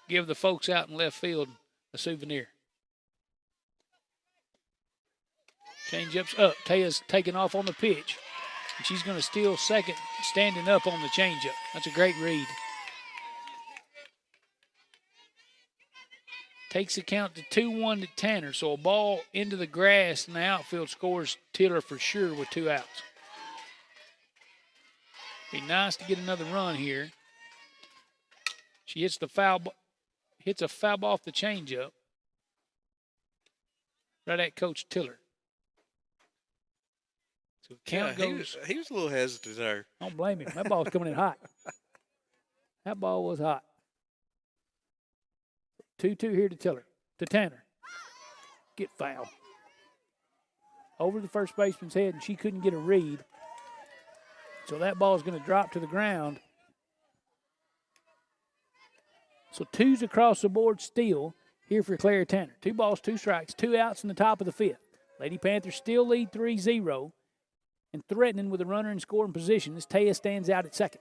give the folks out in left field a souvenir. Change-up's up. Taya's taking off on the pitch. And she's going to steal second, standing up on the change-up. That's a great read. Takes the count to 2-1 to Tanner. So a ball into the grass in the outfield scores Tiller for sure with 2 outs. Be nice to get another run here. She hits the foul, hits a foul ball off the changeup. Right at Coach Tiller. So count goes. He was a little hesitant there. Don't blame him. That ball was coming in hot. That ball was hot. 2-2 here to Tiller. To Tanner. Get fouled. Over the first baseman's head, and she couldn't get a read. So that ball is going to drop to the ground. So 2's across the board still here for Claire Tanner. 2 balls, 2 strikes, 2 outs in the top of the 5th. Lady Panthers still lead 3-0 and threatening with a runner in scoring position as Taya stands out at second.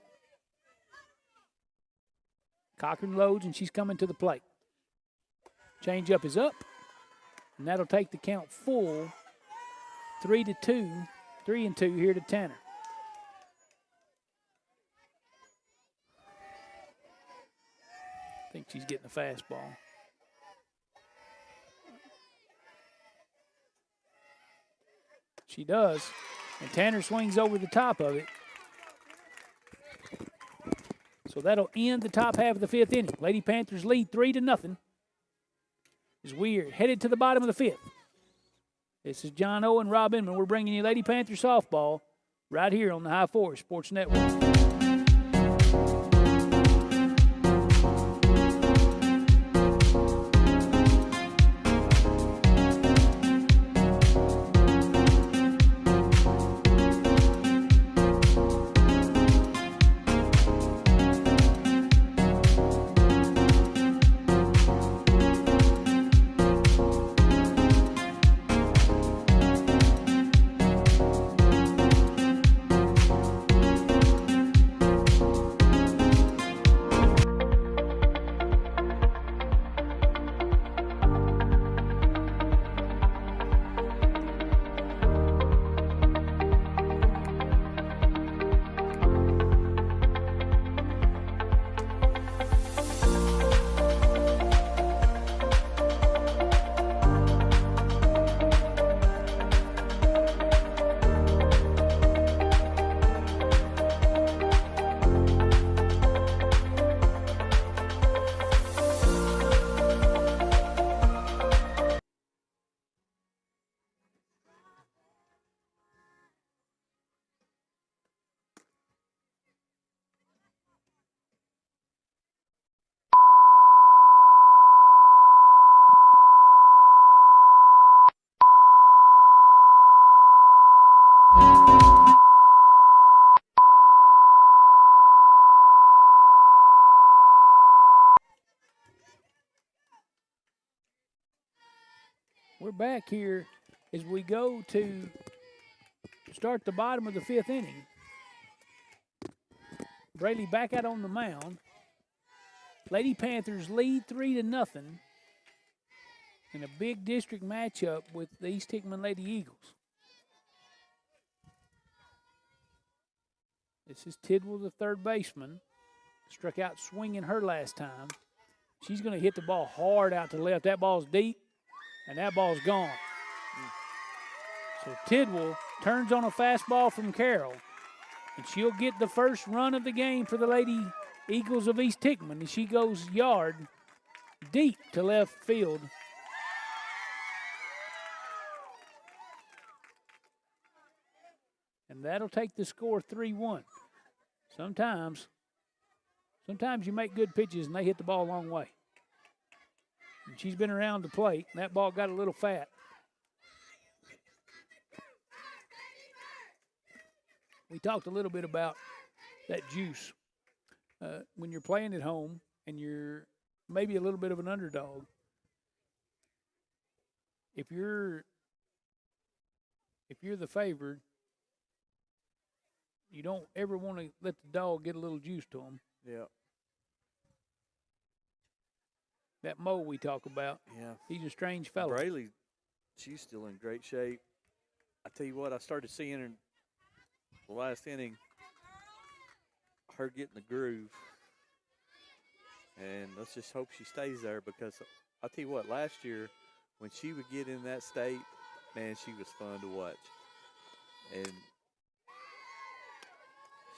Cochran loads, and she's coming to the plate. Changeup is up, and that'll take the count full. 3-2, 3-2 here to Tanner. I think she's getting a fastball. She does, and Tanner swings over the top of it. So that'll end the top half of the 5th inning. Lady Panthers lead 3-0. As we're headed to the bottom of the 5th. This is John Owen, Rob Inman. We're bringing you Lady Panther softball right here on the High Forest Sports Network. We're back here as we go to start the bottom of the 5th inning. Braley back out on the mound. Lady Panthers lead 3-0 in a big district matchup with the East Hickman Lady Eagles. This is Tidwell, the third baseman. Struck out swinging her last time. She's going to hit the ball hard out to the left. That ball's deep, and that ball's gone. So Tidwell turns on a fastball from Carroll, and she'll get the first run of the game for the Lady Eagles of East Hickman, and she goes yard deep to left field. And that'll take the score 3-1. Sometimes you make good pitches and they hit the ball a long way. And she's been around the plate, and that ball got a little fat. We talked a little bit about that juice. When you're playing at home and you're maybe a little bit of an underdog, if you're the favored, you don't ever want to let the dog get a little juice to them. Yeah. That Mo we talk about, Yeah. he's a strange fellow. Braley, she's still in great shape. I tell you what, I started seeing her in the last inning, her getting the groove. And let's just hope she stays there, because I tell you what, last year when she would get in that state, man, she was fun to watch. And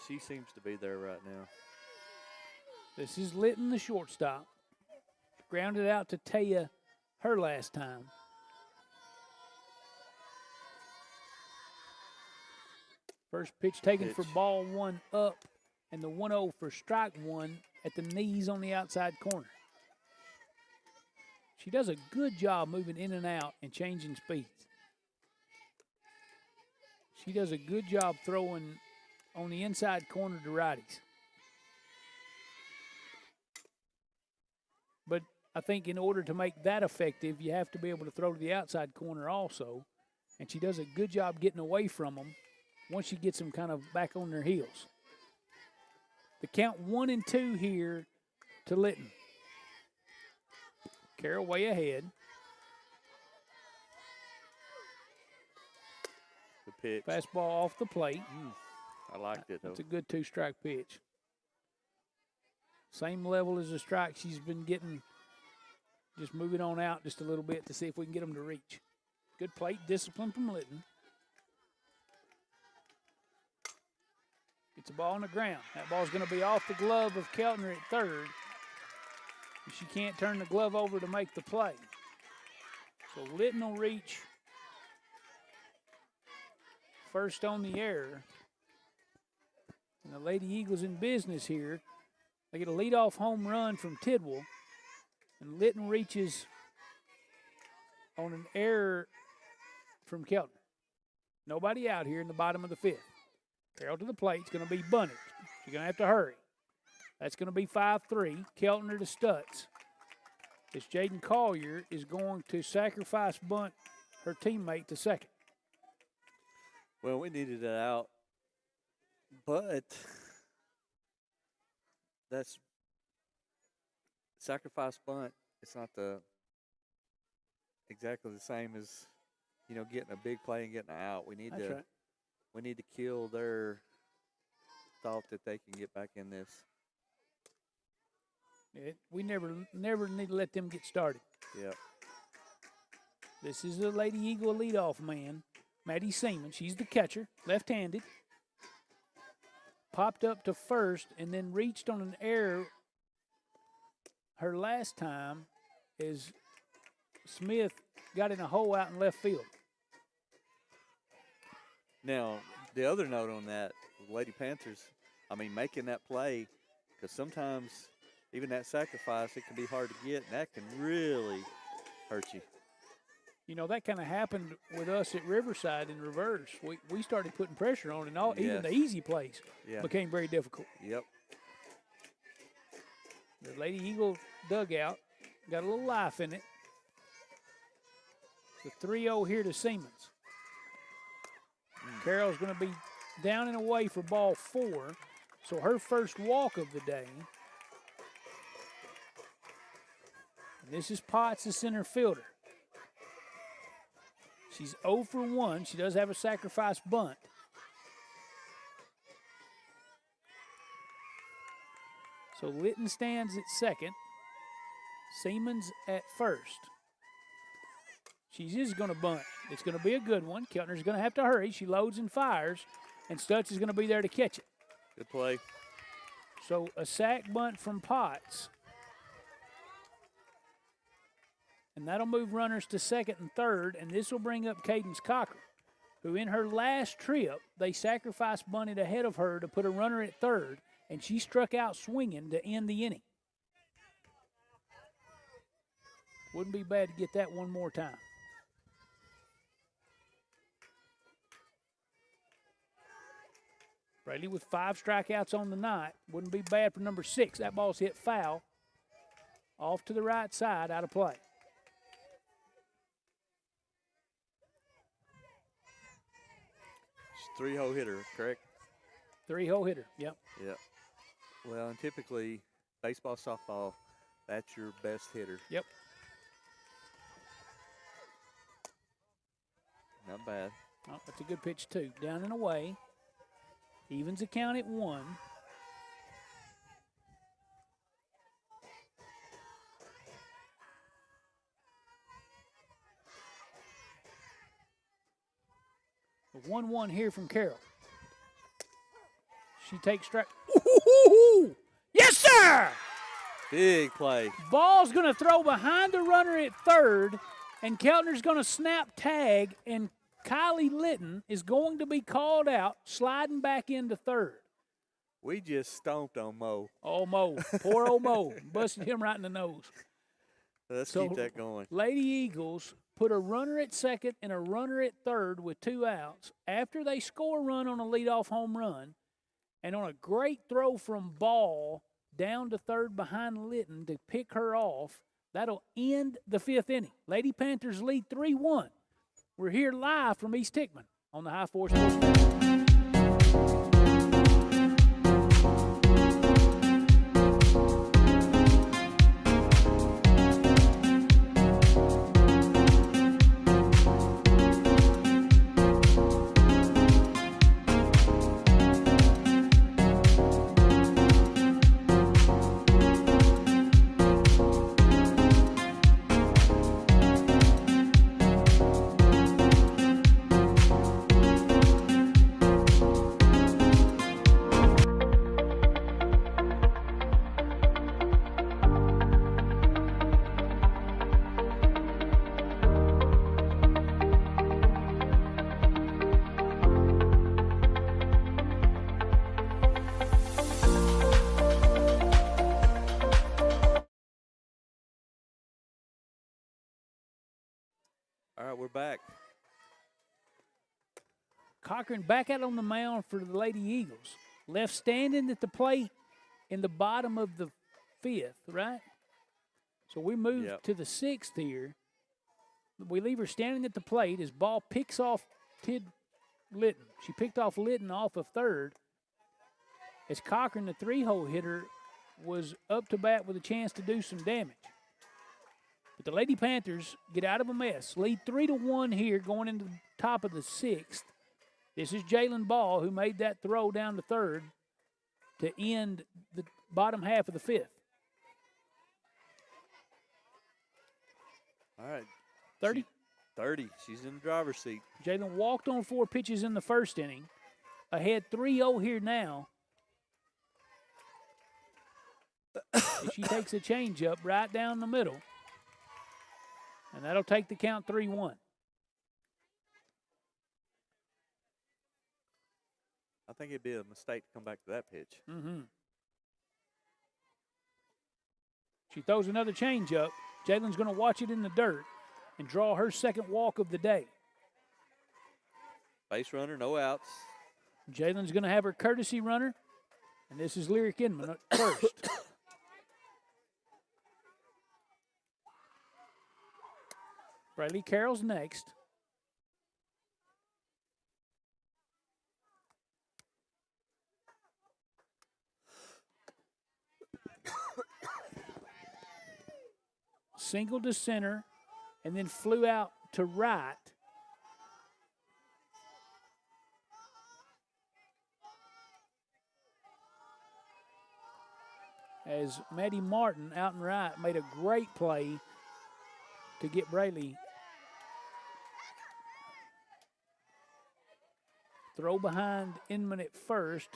she seems to be there right now. This is Litton, the shortstop. Grounded out to Taya her last time. First pitch taken for ball one up, and the 1-0 for strike one at the knees on the outside corner. She does a good job moving in and out and changing speeds. She does a good job throwing on the inside corner to righties. But I think in order to make that effective, you have to be able to throw to the outside corner also. And she does a good job getting away from them once she gets them kind of back on their heels. The count 1-2 here to Litton. Carroll way ahead. The pitch. Fastball off the plate. I liked it, though. That's a good two-strike pitch. Same level as the strike she's been getting. Just moving on out just a little bit to see if we can get them to reach. Good plate discipline from Litton. Gets the ball on the ground. That ball's going to be off the glove of Keltner at third. She can't turn the glove over to make the play. So Litton will reach first on the error. And the Lady Eagles in business here. They get a leadoff home run from Tidwell. And Litton reaches on an error from Keltner. Nobody out here in the bottom of the fifth. Carroll to the plate. It's going to be bunted. She's going to have to hurry. That's going to be 5-3. Keltner to Stutz. As Jaden Collier is going to sacrifice bunt her teammate to second. Well, we needed it out, but that's sacrifice bunt. It's not exactly the same as getting a big play and getting an out. We need That's right. We need to kill their thought that they can get back in this. We never need to let them get started. Yep. This is the Lady Eagle leadoff man, Maddie Seaman. She's the catcher, left-handed. Popped up to first and then reached on an error her last time as Smith got in a hole out in left field. Now, the other note on that, Lady Panthers, making that play, because sometimes even that sacrifice, it can be hard to get, and that can really hurt you. That kind of happened with us at Riverside in reverse. We started putting pressure on, and even the easy plays became very difficult. Yep. The Lady Eagle dugout got a little life in it. The 3-0 here to Siemens. Carroll's going to be down and away for ball 4, so her first walk of the day. And this is Potts, the center fielder. She's 0 for 1. She does have a sacrifice bunt. So Litton stands at second. Siemens at first. She is going to bunt. It's going to be a good one. Keltner's going to have to hurry. She loads and fires, and Stutz is going to be there to catch it. Good play. So a sack bunt from Potts. And that'll move runners to second and third, and this will bring up Cadence Cocker, who in her last trip, they sacrifice bunted ahead of her to put a runner at third, and she struck out swinging to end the inning. Wouldn't be bad to get that one more time. Braley with 5 strikeouts on the night. Wouldn't be bad for number 6. That ball's hit foul. Off to the right side, out of play. She's 3-hole hitter, correct? 3-hole hitter, yep. Yep. Well, and typically, baseball, softball, that's your best hitter. Yep. Not bad. Oh, that's a good pitch, too. Down and away. Evens the count at 1. The 1-1 here from Carroll. She takes strike. Ooh, Yes, sir! Big play. Ball's going to throw behind the runner at third, and Keltner's going to snap tag, and Kylie Litton is going to be called out, sliding back into third. We just stomped on Mo. Oh, Mo. Poor old Mo. Busted him right in the nose. Let's So, keep that going. Lady Eagles put a runner at second and a runner at third with 2 outs after they score a run on a leadoff home run and on a great throw from Ball down to third behind Litton to pick her off. That'll end the 5th inning. Lady Panthers lead 3-1. We're here live from East Hickman on the High Four Sports Network. All right, we're back. Cochran back out on the mound for the Lady Eagles. Left standing at the plate in the bottom of the 5th, right? So we move to the 6th here. We leave her standing at the plate as Ball picks off Tid Litton. She picked off Litton off of third as Cochran, the 3-hole hitter, was up to bat with a chance to do some damage. But the Lady Panthers get out of a mess. Lead 3-1 here going into the top of the 6th. This is Jalen Ball who made that throw down to third to end the bottom half of the 5th. All right. 30? 30. She's in the driver's seat. Jalen walked on 4 pitches in the first inning. Ahead 3-0 here now. She takes a changeup right down the middle. And that'll take the count 3-1. I think it'd be a mistake to come back to that pitch. Mm-hmm. She throws another changeup. Jalen's going to watch it in the dirt and draw her second walk of the day. Base runner, no outs. Jalen's going to have her courtesy runner, and this is Lyric Inman at first. Braylee Carroll's next. Single to center, and then flew out to right. As Maddie Martin out and right made a great play to get Braylee. Throw behind Inman at first.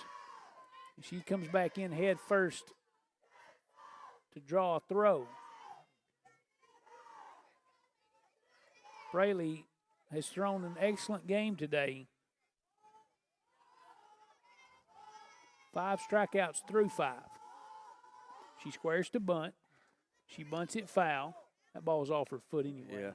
She comes back in head first to draw a throw. Braylee has thrown an excellent game today. 5 strikeouts through 5. She squares to bunt. She bunts it foul. That ball's off her foot anyway. Yeah.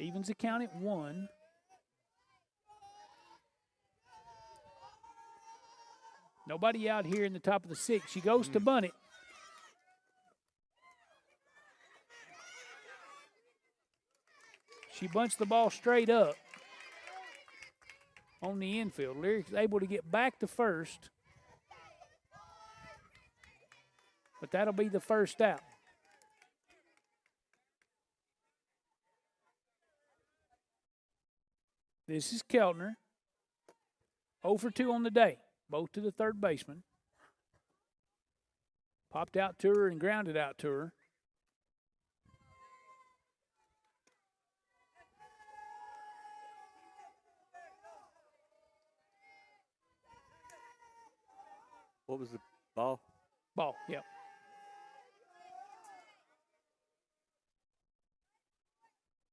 Evens the count at 1. Nobody out here in the top of the 6th. She goes to bunt it. She bunts the ball straight up on the infield. Lyric's able to get back to first, but that'll be the first out. This is Keltner. 0 for 2 on the day, both to the third baseman. Popped out to her and grounded out to her. What was the ball? Ball, yep.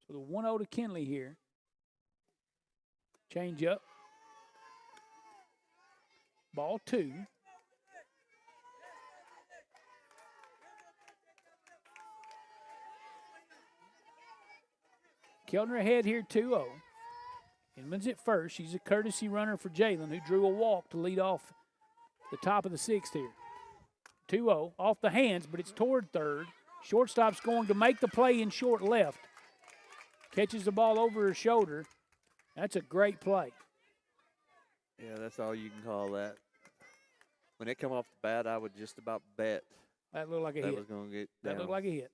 So the 1-0 to Kinley here. Change up. Ball 2. Keltner ahead here 2-0. Inman's at first. She's a courtesy runner for Jalen, who drew a walk to lead off the top of the sixth here. 2-0 off the hands, but it's toward third. Shortstop's going to make the play in short left. Catches the ball over her shoulder. That's a great play. Yeah, that's all you can call that. When it come off the bat, I would just about bet That looked like a that hit. was going to get That down. looked like a hit.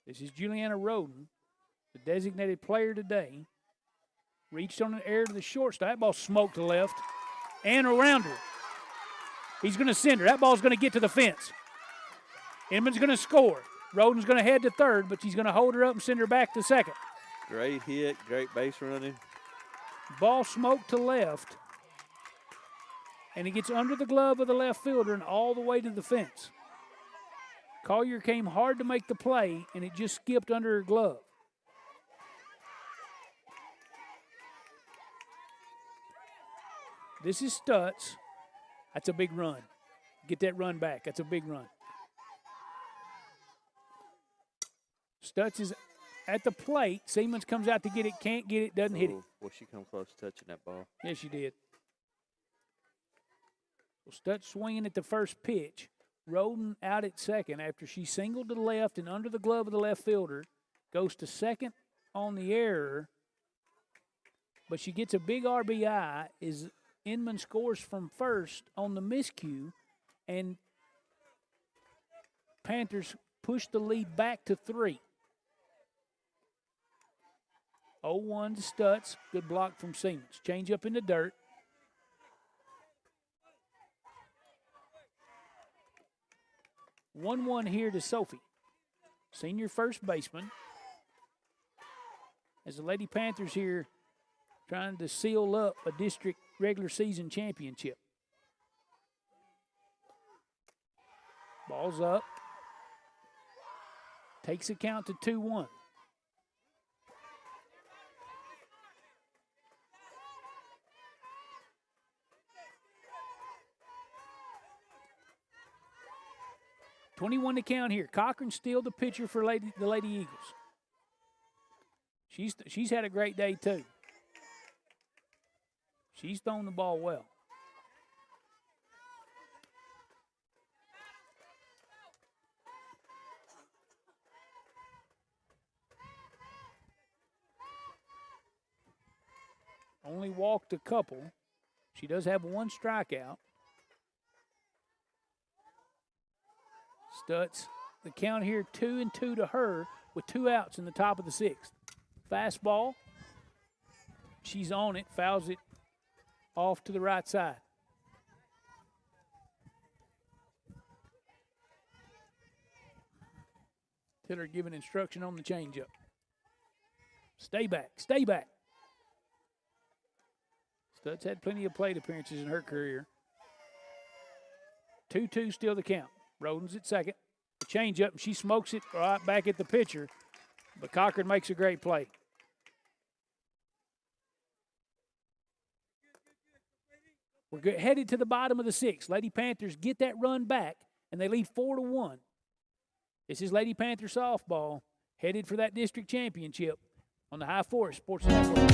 This is Juliana Roden, the designated player today. Reached on an air to the shortstop. That ball smoked to left and around her. He's going to send her. That ball's going to get to the fence. Inman's going to score. Roden's going to head to third, but she's going to hold her up and send her back to second. Great hit, great base running. Ball smoked to left, and it gets under the glove of the left fielder and all the way to the fence. Collier came hard to make the play, and it just skipped under her glove. This is Stutz. That's a big run. Get that run back. That's a big run. Stutz is at the plate. Siemens comes out to get it, can't get it, doesn't hit it. Well, she come close to touching that ball. Yes, she did. Well, Stutz swinging at the first pitch. Roden out at second after she singled to the left and under the glove of the left fielder. Goes to second on the error. But she gets a big RBI. Is Inman scores from first on the miscue. And Panthers push the lead back to 3. 0-1 to Stutz. Good block from Siemens. Change up in the dirt. One here to Sophie, senior first baseman. As the Lady Panthers here trying to seal up a district regular season championship. Ball's up. Takes a count to 2-1. $21 to count here. Cochran still the pitcher for the Lady Eagles. She's had a great day too. She's thrown the ball well. Only walked a couple. She does have one strikeout. Stutz, the count here 2-2 to her with 2 outs in the top of the 6th. Fastball. She's on it, fouls it off to the right side. Tiller giving instruction on the changeup. Stay back, stay back. Stutz had plenty of plate appearances in her career. 2-2 still the count. Roden's at second. The changeup, and she smokes it right back at the pitcher. But Cochran makes a great play. We're headed to the bottom of the 6th. Lady Panthers get that run back, and they lead 4-1. This is Lady Panther softball, headed for that district championship on the High Forest Sports Network.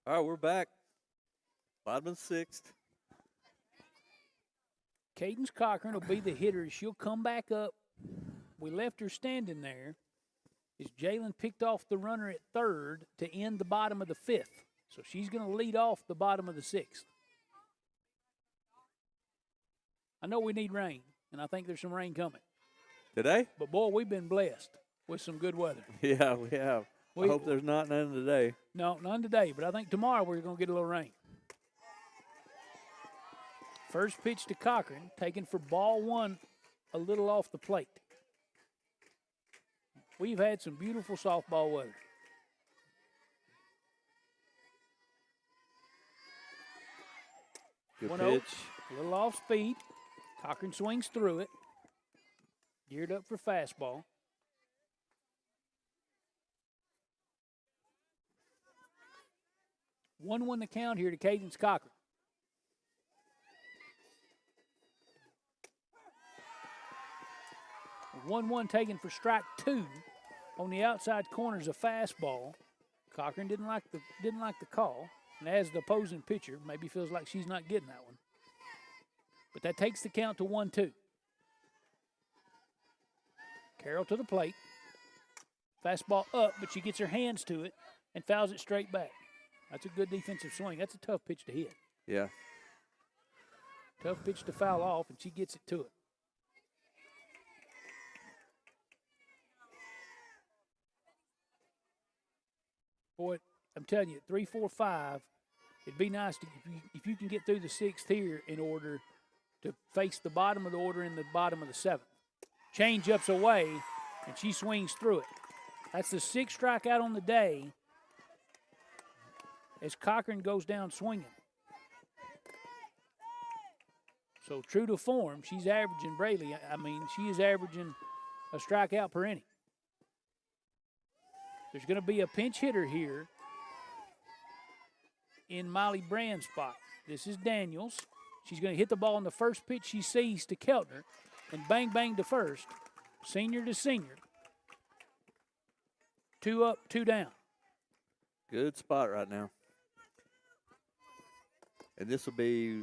All right, we're back. Bottom of the sixth. Cadence Cochran will be the hitter. She'll come back up. We left her standing there as Jalen picked off the runner at third to end the bottom of the fifth. So she's going to lead off the bottom of the sixth. I know we need rain, and I think there's some rain coming. Today? But, boy, we've been blessed with some good weather. Yeah, we have. I hope there's not none today. No, none today, but I think tomorrow we're going to get a little rain. First pitch to Cochran, taken for ball one, a little off the plate. We've had some beautiful softball weather. Good 1-0, pitch. a little off speed. Cochran swings through it. Geared up for fastball. 1-1 the count here to Cadence Cochran. A 1-1 taken for strike two. On the outside corner is a fastball. Cochran didn't like the call, and as the opposing pitcher, maybe feels like she's not getting that one. But that takes the count to 1-2. Carroll to the plate. Fastball up, but she gets her hands to it and fouls it straight back. That's a good defensive swing. That's a tough pitch to hit. Yeah. Tough pitch to foul off, and she gets it to it. Boy, I'm telling you, 3, 4, 5, it'd be nice if you can get through the sixth here in order to face the bottom of the order and the bottom of the seventh. Change ups away, and she swings through it. That's the sixth strikeout on the day as Cochran goes down swinging. So true to form, she's averaging, Braley, she is averaging a strikeout per inning. There's going to be a pinch hitter here in Miley Brand's spot. This is Daniels. She's going to hit the ball on the first pitch she sees to Keltner, and bang, bang to first. Senior to senior. 2 up, 2 down. Good spot right now. And this will be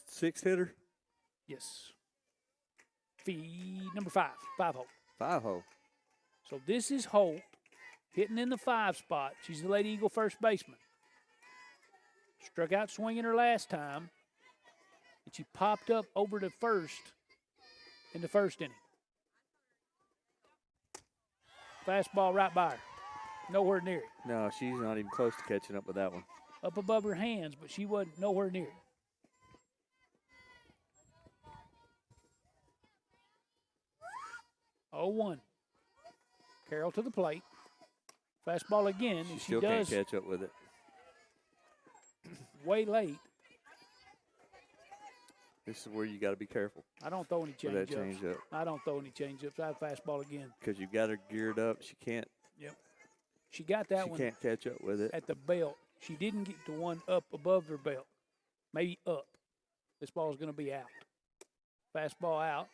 sixth hitter? Yes. Number 5 hole. 5 hole. So this is Holt hitting in the 5 spot. She's the Lady Eagle first baseman. Struck out swinging her last time, and she popped up over to first in the first inning. Fastball right by her. Nowhere near it. No, she's not even close to catching up with that one. Up above her hands, but she wasn't nowhere near it. Oh, 1. Carroll to the plate. Fastball again, and she still does can't catch up with it. way late. This is where you got to be careful I don't throw any with that change-ups. change up I don't throw any change-ups. I have fastball again. because you got her geared up. She can't. Yep. She got that She one can't catch up with it. at the belt. She didn't get the one up above her belt. Maybe up. This ball is going to be out. Fastball out.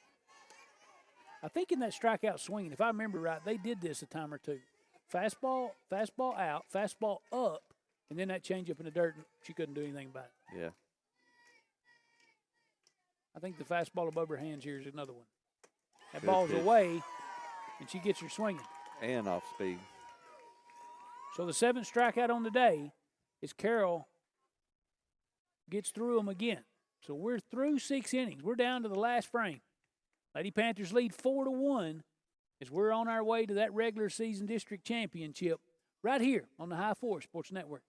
I think in that strikeout swing, if I remember right, they did this a time or two. Fastball out, fastball up, and then that changeup in the dirt, and she couldn't do anything about it. Yeah. I think the fastball above her hands here is another one. That Good ball's pitch. away, and she gets her swinging. And off speed. So the 7th strikeout on the day is Carroll gets through them again. So we're through 6 innings. We're down to the last frame. Lady Panthers lead 4-1 as we're on our way to that regular season district championship right here on the High Four Sports Network.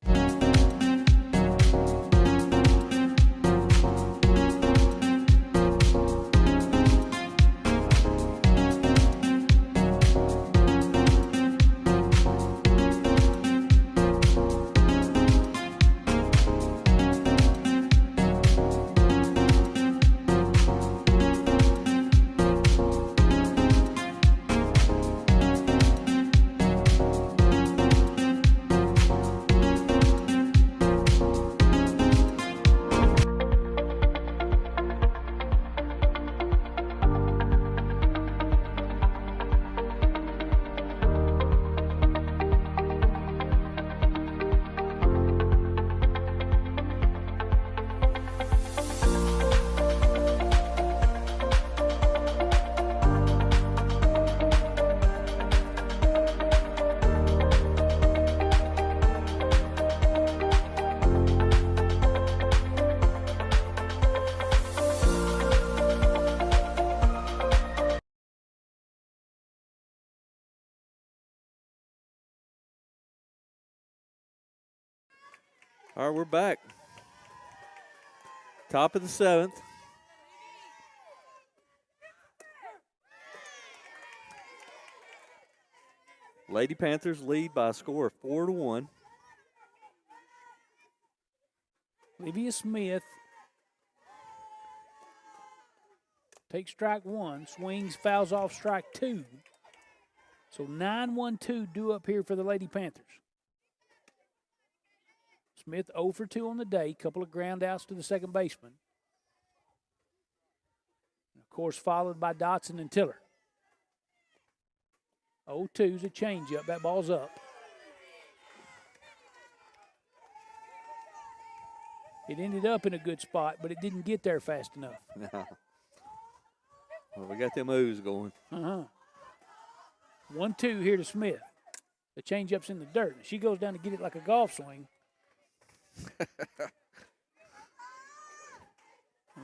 All right, we're back. Top of the 7th. Lady Panthers lead by a score of 4-1. Olivia Smith takes strike 1, swings, fouls off strike 2. So 9-1-2 due up here for the Lady Panthers. Smith 0 for 2 on the day, couple of ground outs to the second baseman. And of course, followed by Dotson and Tiller. 0-2's a changeup. That ball's up. It ended up in a good spot, but it didn't get there fast enough. No. Well, we got them O's going. 1-2 here to Smith. The changeup's in the dirt. She goes down to get it like a golf swing.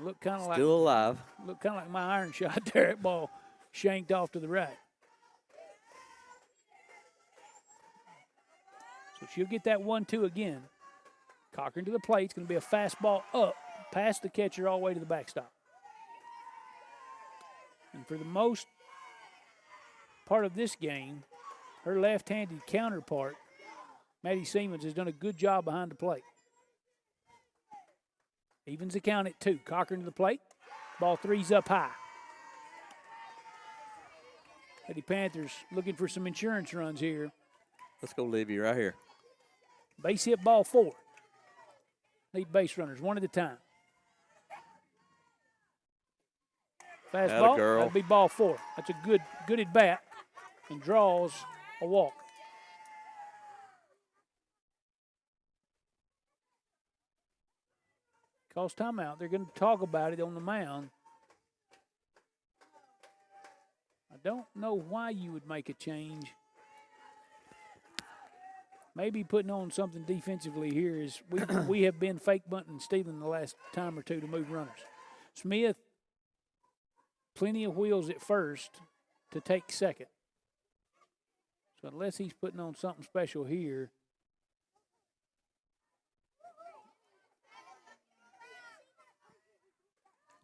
Look kind of like Still alive. Look kind of like my iron shot there. That ball shanked off to the right. So she'll get that 1-2 again. Cochran to the plate. It's going to be a fastball up past the catcher all the way to the backstop. And for the most part of this game, her left-handed counterpart, Maddie Siemens, has done a good job behind the plate. Evens the count at 2. Cochran to the plate. Ball 3's up high. Lady Panthers looking for some insurance runs here. Let's go, Livy, right here. Base hit, ball 4. Need base runners, one at a time. Fastball, that'll be ball 4. That's a good at bat and draws a walk. Calls timeout. They're going to talk about it on the mound. I don't know why you would make a change. Maybe putting on something defensively here is we have been fake bunting and stealing the last time or two to move runners. Smith, plenty of wheels at first to take second. So unless he's putting on something special here.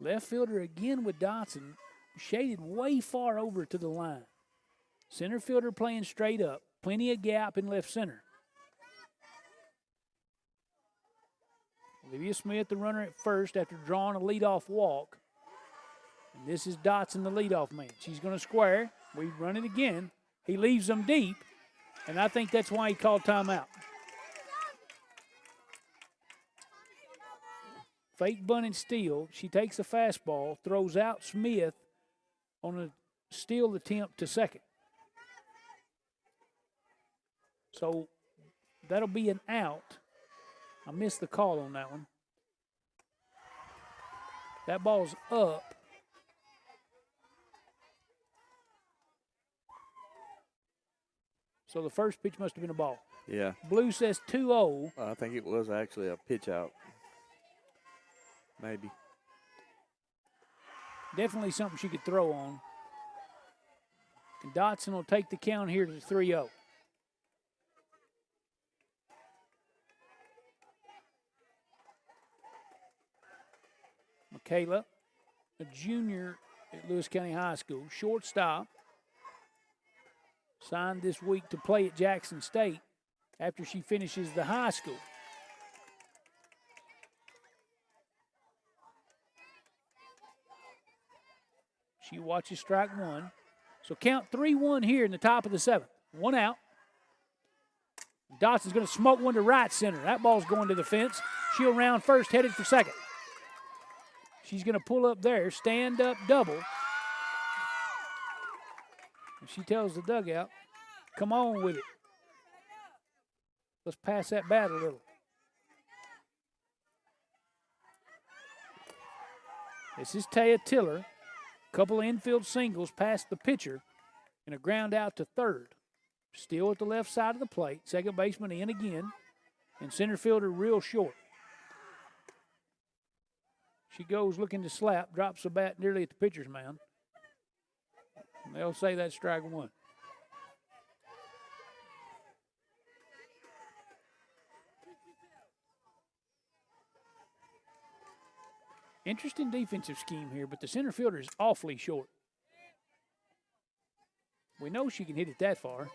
Left fielder again with Dotson, shaded way far over to the line. Center fielder playing straight up, plenty of gap in left center. Olivia Smith, the runner at first after drawing a leadoff walk. And this is Dotson, the leadoff man. She's going to square. We run it again. He leaves them deep, and I think that's why he called timeout. Fake bunt and steal. She takes a fastball, throws out Smith on a steal attempt to second. So that'll be an out. I missed the call on that one. That ball's up. So the first pitch must have been a ball. Yeah. Blue says 2-0. I think it was actually a pitch out. Maybe. Definitely something she could throw on. And Dotson will take the count here to 3-0. Michaela, a junior at Lewis County High School, shortstop, signed this week to play at Jackson State after she finishes the high school. She watches strike 1. So count 3-1 here in the top of the 7th. 1 out. Dotson's going to smoke one to right center. That ball's going to the fence. She'll round first, headed for second. She's going to pull up there, stand up double. And she tells the dugout, come on with it. Let's pass that bat a little. This is Taya Tiller. Couple of infield singles past the pitcher and a ground out to third. Still at the left side of the plate. Second baseman in again. And center fielder real short. She goes looking to slap, drops the bat nearly at the pitcher's mound. And they'll say that's strike 1. Interesting defensive scheme here, but the center fielder is awfully short. We know she can hit it that far.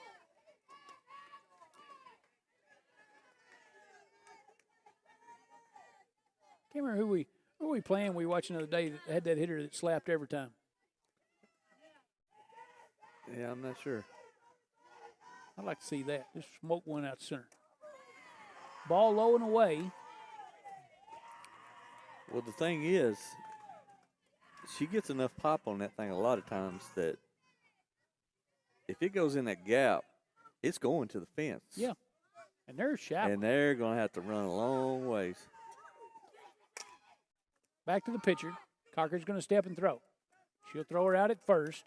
Can't remember who we playing. We watched another day that had that hitter that slapped every time. Yeah, I'm not sure. I'd like to see that. Just smoke one out center. Ball low and away. Well, the thing is, she gets enough pop on that thing a lot of times that if it goes in that gap, it's going to the fence. Yeah. And they're shallow. And they're going to have to run a long ways. Back to the pitcher. Cocker's going to step and throw. She'll throw her out at first.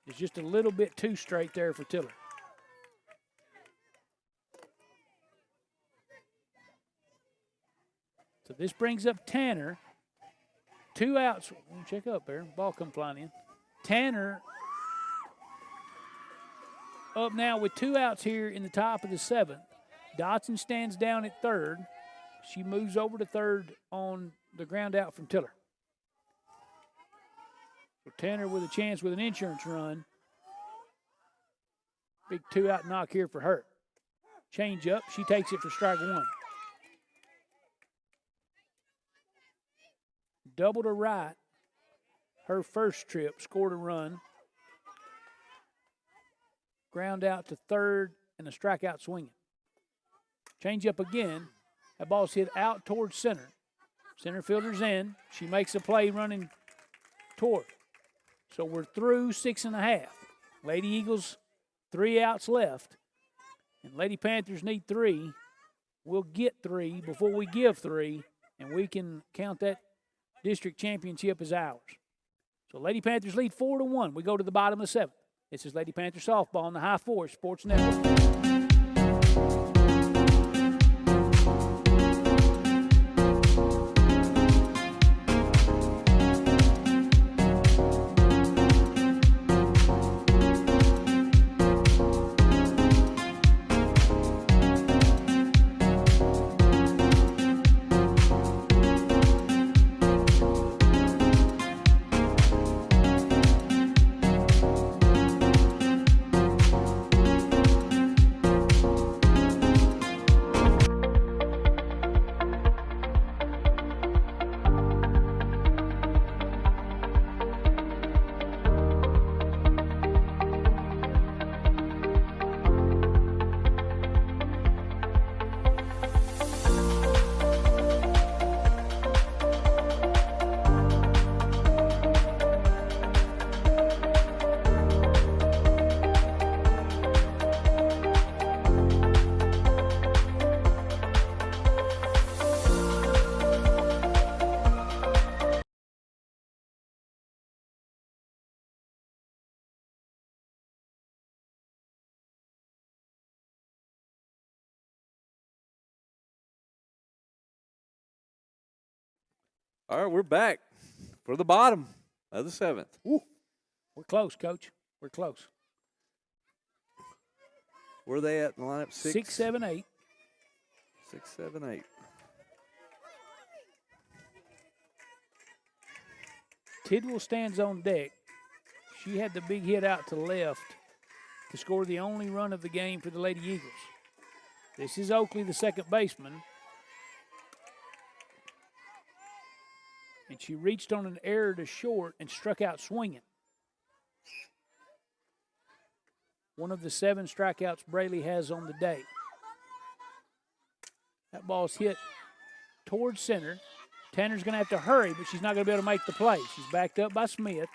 It's just a little bit too straight there for Tiller. So this brings up Tanner. 2 outs. Check up there. Ball come flying in. Tanner up now with 2 outs here in the top of the 7th. Dotson stands down at third. She moves over to third on the ground out from Tiller. So Tanner with a chance with an insurance run. Big 2-out knock here for her. Change up. She takes it for strike 1. Double to right. Her first trip scored a run. Ground out to third and a strikeout swinging. Change up again. That ball's hit out towards center. Center fielder's in. She makes a play running toward. So we're through 6.5. Lady Eagles, 3 outs left. And Lady Panthers need 3. We'll get 3 before we give 3, and we can count that district championship as ours. So Lady Panthers lead 4-1. We go to the bottom of the 7th. This is Lady Panther softball on the High Force Sports Network. All right, we're back for the bottom of the 7th. Ooh, we're close, Coach. We're close. Where are they at in the lineup? 6, 7, 8. 6, 7, 8. Tidwell stands on deck. She had the big hit out to left to score the only run of the game for the Lady Eagles. This is Oakley, the second baseman. And she reached on an error to short and struck out swinging. One of the 7 strikeouts Braley has on the day. That ball's hit towards center. Tanner's going to have to hurry, but she's not going to be able to make the play. She's backed up by Smith.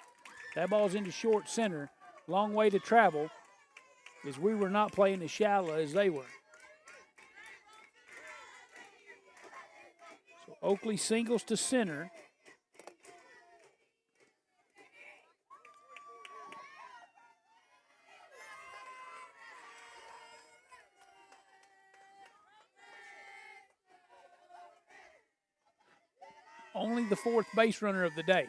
That ball's into short center. Long way to travel, as we were not playing as shallow as they were. So Oakley singles to center. Only the 4th base runner of the day.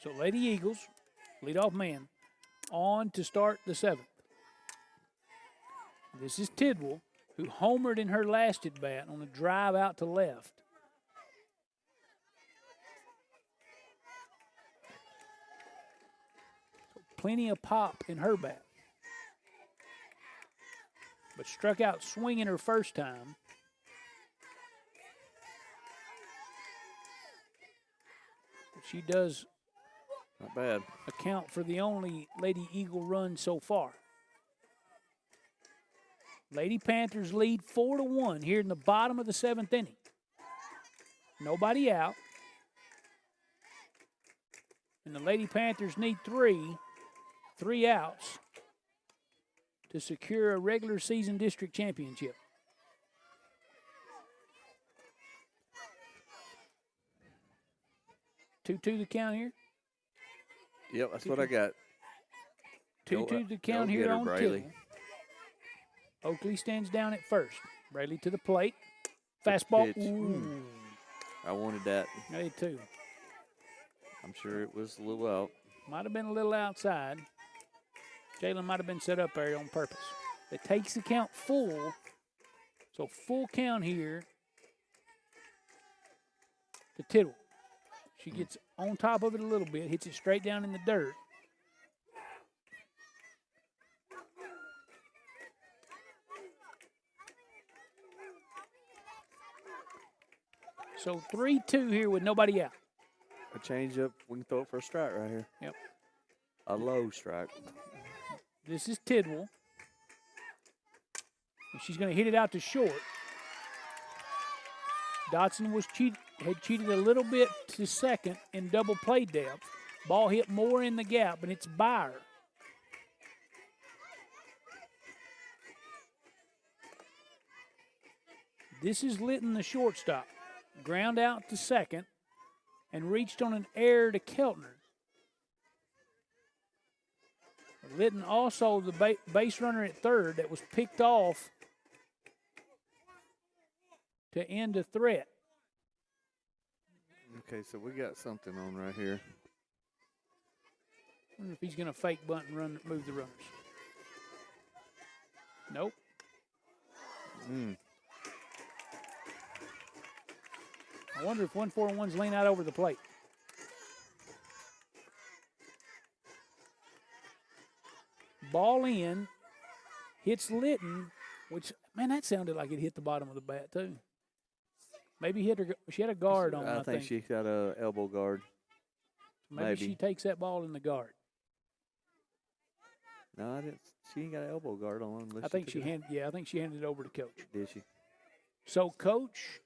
So Lady Eagles, leadoff man, on to start the 7th. This is Tidwell, who homered in her last at bat on a drive out to left. So plenty of pop in her bat. But struck out swinging her first time. She does Not bad. account for the only Lady Eagle run so far. Lady Panthers lead 4-1 here in the bottom of the 7th inning. Nobody out. And the Lady Panthers need three outs to secure a regular season district championship. Two the count here. Yep, that's what I got. 2-2 the count go here get her, on Braley. Tidwell. Oakley stands down at first. Braley to the plate. Fastball. pitch. Ooh. I wanted that. I did too. I'm sure it was a little out. Might have been a little outside. Jalen might have been set up there on purpose. It takes the count full. So full count here to Tidwell. She gets on top of it a little bit, hits it straight down in the dirt. So 3-2 here with nobody out. A changeup. We can throw it for a strike right here. Yep. A low strike. This is Tidwell. And she's going to hit it out to short. Dotson had cheated a little bit to second in double play depth. Ball hit more in the gap, and it's by her. This is Litton, the shortstop. Ground out to second and reached on an error to Keltner. Litton also the base runner at third that was picked off to end a threat. Okay, so we got something on right here. I wonder if he's going to fake bunt and move the runners. Nope. I wonder if 1-4-1's lean out over the plate. Ball in, hits Litton, which, man, that sounded like it hit the bottom of the bat, too. Maybe she had a guard on, I think. She got a elbow guard. Maybe she takes that ball in the guard. No, I didn't. She ain't got an elbow guard on. I think she handed it over to Coach. Did she? So Coach,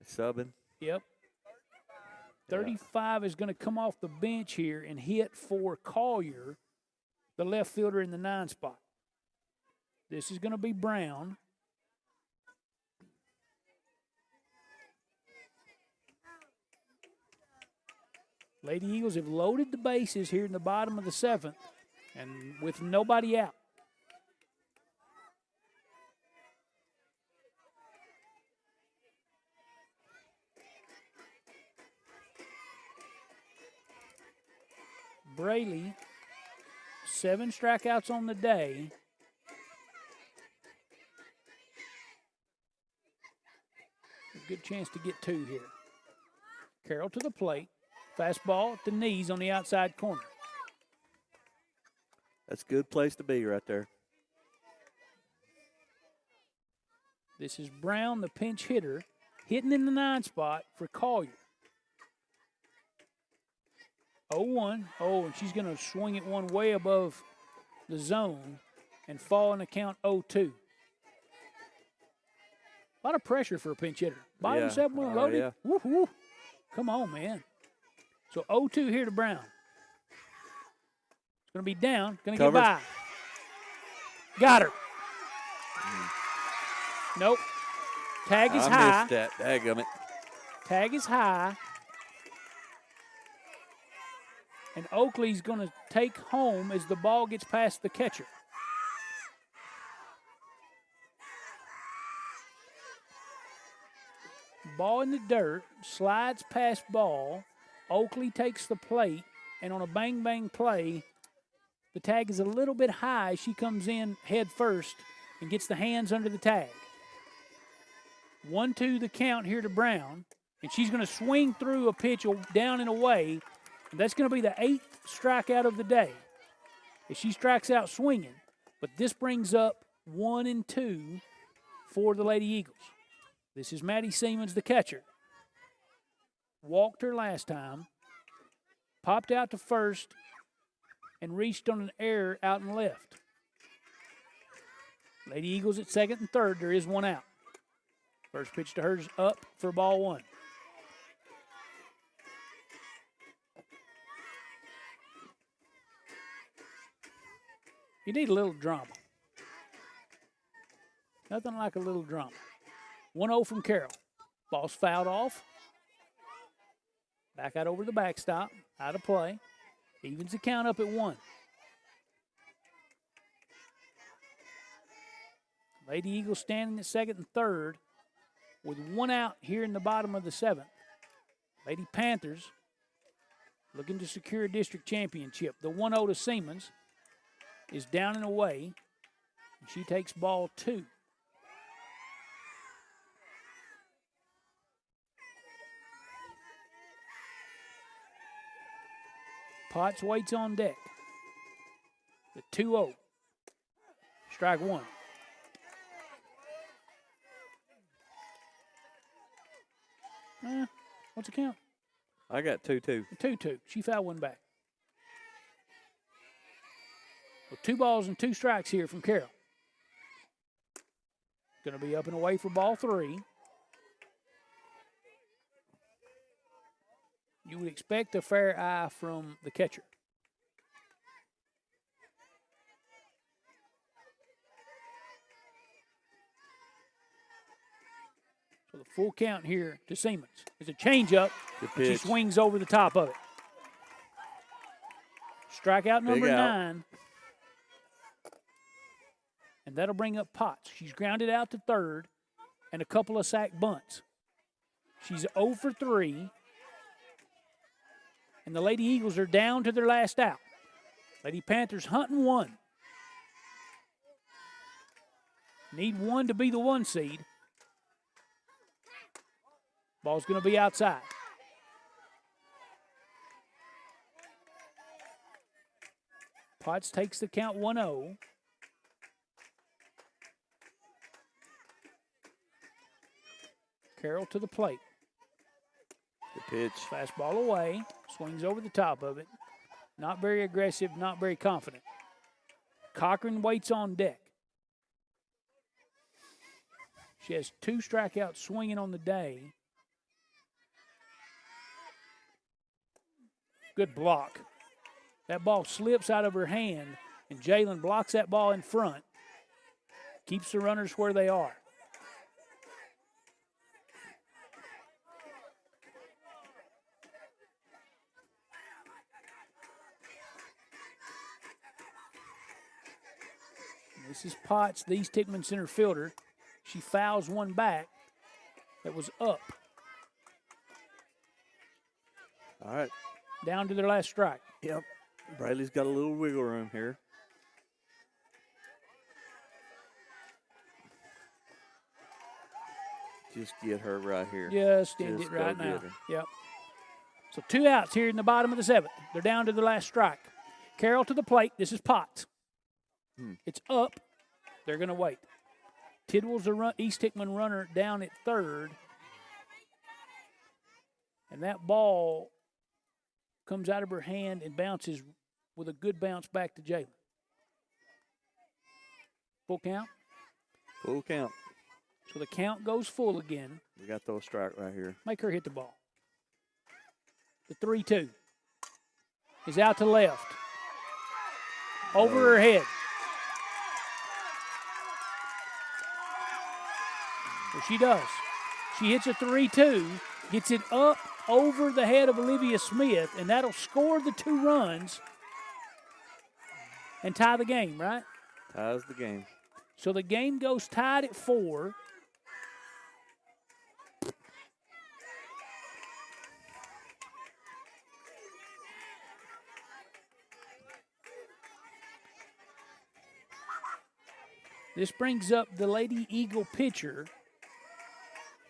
Subbing. yep. 35 is going to come off the bench here and hit for Collier, the left fielder in the 9 spot. This is going to be Brown. Lady Eagles have loaded the bases here in the bottom of the 7th and with nobody out. Braley, 7 strikeouts on the day. A good chance to get 2 here. Carroll to the plate. Fastball at the knees on the outside corner. That's a good place to be right there. This is Brown, the pinch hitter, hitting in the 9 spot for Collier. 0-1. Oh, and she's going to swing it one way above the zone and fall in the count 0-2. A lot of pressure for a pinch hitter. Bottom Yeah. 7-1 loaded. Yeah. Woo-hoo. Come on, man. So 0-2 here to Brown. It's going to be down. Going to get Covered. by. Got her. Nope. Tag is I high. missed that. Daggum it. Tag is high. And Oakley's going to take home as the ball gets past the catcher. Ball in the dirt, slides past ball. Oakley takes the plate, and on a bang-bang play, The tag is a little bit high. She comes in head first and gets the hands under the tag. 1-2 the count here to Brown. And she's going to swing through a pitch down and away. And that's going to be the 8th strikeout of the day. If she strikes out swinging. But this brings up 1 and 2 for the Lady Eagles. This is Maddie Siemens, the catcher. Walked her last time. Popped out to first and reached on an error out and left. Lady Eagles at second and third. There is one out. First pitch to her is up for ball 1. You need a little drama. Nothing like a little drama. 1-0 from Carroll. Ball's fouled off. Back out over the backstop. Out of play. Evens the count up at 1. Lady Eagles standing at second and third with 1 out here in the bottom of the 7th. Lady Panthers looking to secure a district championship. The 1-0 to Siemens is down and away. She takes ball 2. Potts waits on deck. The 2-0. Strike 1. What's the count? I got 2-2. 2-2. She fouled one back. Well, 2 balls and 2 strikes here from Carroll. Going to be up and away for ball 3. You would expect a fair eye from the catcher. So the full count here to Siemens. It's a changeup. She swings over the top of it. Strikeout number 9. And that'll bring up Potts. She's grounded out to third and a couple of sack bunts. She's 0 for 3. And the Lady Eagles are down to their last out. Lady Panthers hunting 1. Need 1 to be the 1 seed. Ball's going to be outside. Potts takes the count 1-0. Carroll to the plate. The pitch. Fastball away. Swings over the top of it. Not very aggressive, not very confident. Cochran waits on deck. She has 2 strikeouts swinging on the day. Good block. That ball slips out of her hand, and Jalen blocks that ball in front. Keeps the runners where they are. This is Potts, the East Hickman center fielder. She fouls one back that was up. All right. Down to their last strike. Yep. Bradley's got a little wiggle room here. Just get her right here. Just end it right now. Yep. So 2 outs here in the bottom of the 7th. They're down to the last strike. Carroll to the plate. This is Potts. It's up. They're going to wait. Tidwell's the East Hickman runner down at third. And that ball comes out of her hand and bounces with a good bounce back to Jalen. Full count? Full count. So the count goes full again. We got those strike right here. Make her hit the ball. The 3-2 is out to left. Over her head. Well, she does. She hits a 3-2, gets it up over the head of Olivia Smith, and that'll score the 2 runs and tie the game, right? Ties the game. So the game goes tied at 4. This brings up the Lady Eagle pitcher,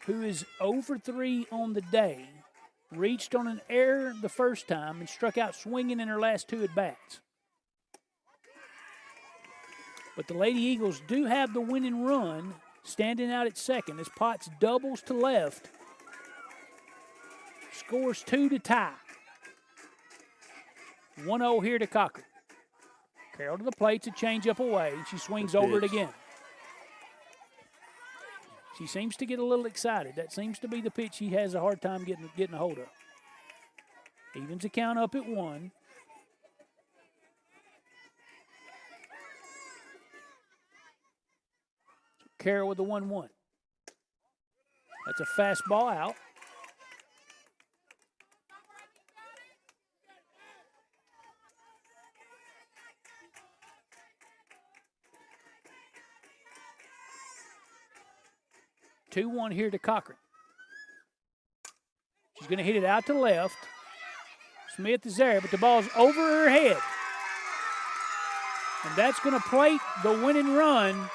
who is 0 for 3 on the day, reached on an error the first time and struck out swinging in her last 2 at-bats. But the Lady Eagles do have the winning run standing out at second as Potts doubles to left, scores 2 to tie. 1-0 here to Cochran. Carroll to the plate, to change up away. She swings over it again. She seems to get a little excited. That seems to be the pitch she has a hard time getting a hold of. Evens the count up at 1. Carroll with the 1-1. That's a fastball out. Two-one here to Cochran. She's going to hit it out to left. Smith is there, but the ball's over her head. And that's going to plate the winning run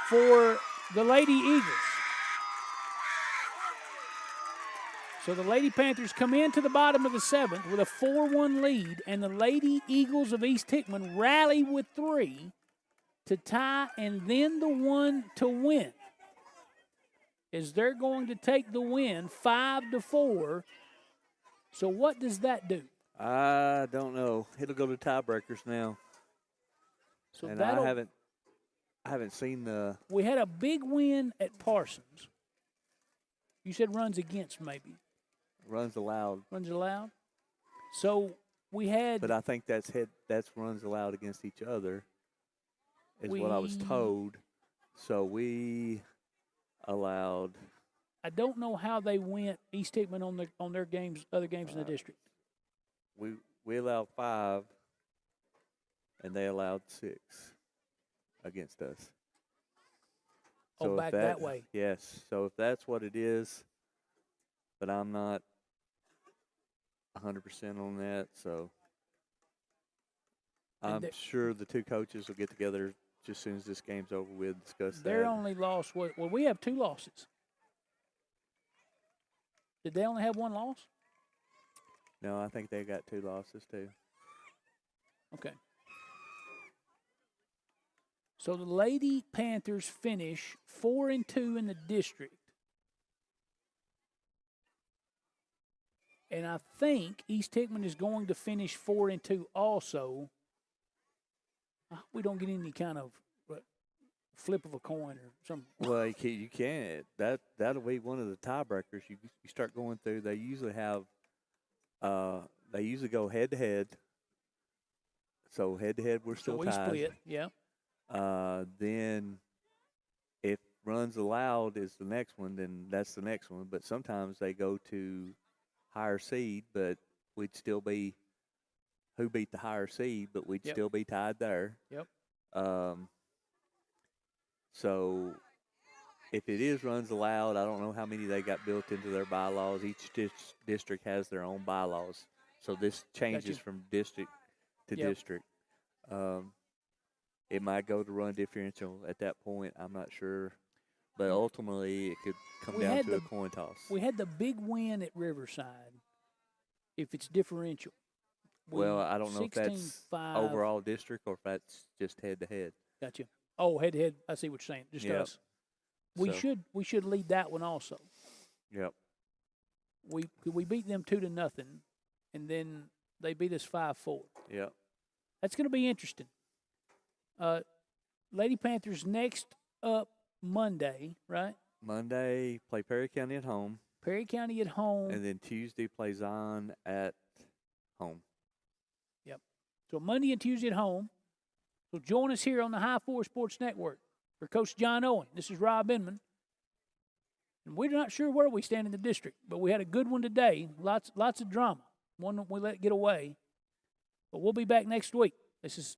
for the Lady Eagles. So the Lady Panthers come into the bottom of the 7th with a 4-1 lead, and the Lady Eagles of East Hickman rally with 3 to tie and then the 1 to win. Is they're going to take the win 5-4. So what does that do? I don't know. It'll go to tiebreakers now. So and I haven't seen the. We had a big win at Parsons. You said runs against, maybe. Runs allowed. Runs allowed. So we had. But I think that's runs allowed against each other. Is what I was told. So we allowed. I don't know how they went East Hickman on their games, other games in the district. We allowed 5, and they allowed 6 against us. So back that way. Yes. So if that's what it is, but I'm not 100% on that, so I'm sure the 2 coaches will get together just as soon as this game's over with, discuss that. Their only loss was, well, we have 2 losses. Did they only have 1 loss? No, I think they got 2 losses too. Okay. So the Lady Panthers finish 4-2 in the district. And I think East Hickman is going to finish 4-2 also. I hope we don't get any kind of flip of a coin or something. Well, you can't. That'll be one of the tiebreakers. You start going through. They usually have. They usually go head to head. So head to head, we're still we tied. split. Yeah. Then, if runs allowed is the next one, then that's the next one. But sometimes they go to higher seed, but we'd still be who beat the higher seed, but we'd still be tied there. Yep. So if it is runs allowed, I don't know how many they got built into their bylaws. Each district has their own bylaws. So this changes from district to district. It might go to run differential at that point. I'm not sure. But ultimately, it could come down to a coin toss. We had the big win at Riverside if it's differential. Well, I don't know if that's overall district or if that's just head-to-head. Gotcha. Oh, head-to-head. I see what you're saying. Just us. We should lead that one also. Yep. We beat them 2-0, and then they beat us 5-4. Yep. That's going to be interesting. Lady Panthers next up Monday, right? Monday, play Perry County at home. Perry County at home. And then Tuesday, play Zion at home. Yep. So Monday and Tuesday at home. So join us here on the High Four Sports Network. For Coach John Owen, this is Rob Inman. And we're not sure where we stand in the district, but we had a good one today. Lots of drama. One that we let get away. But we'll be back next week. This is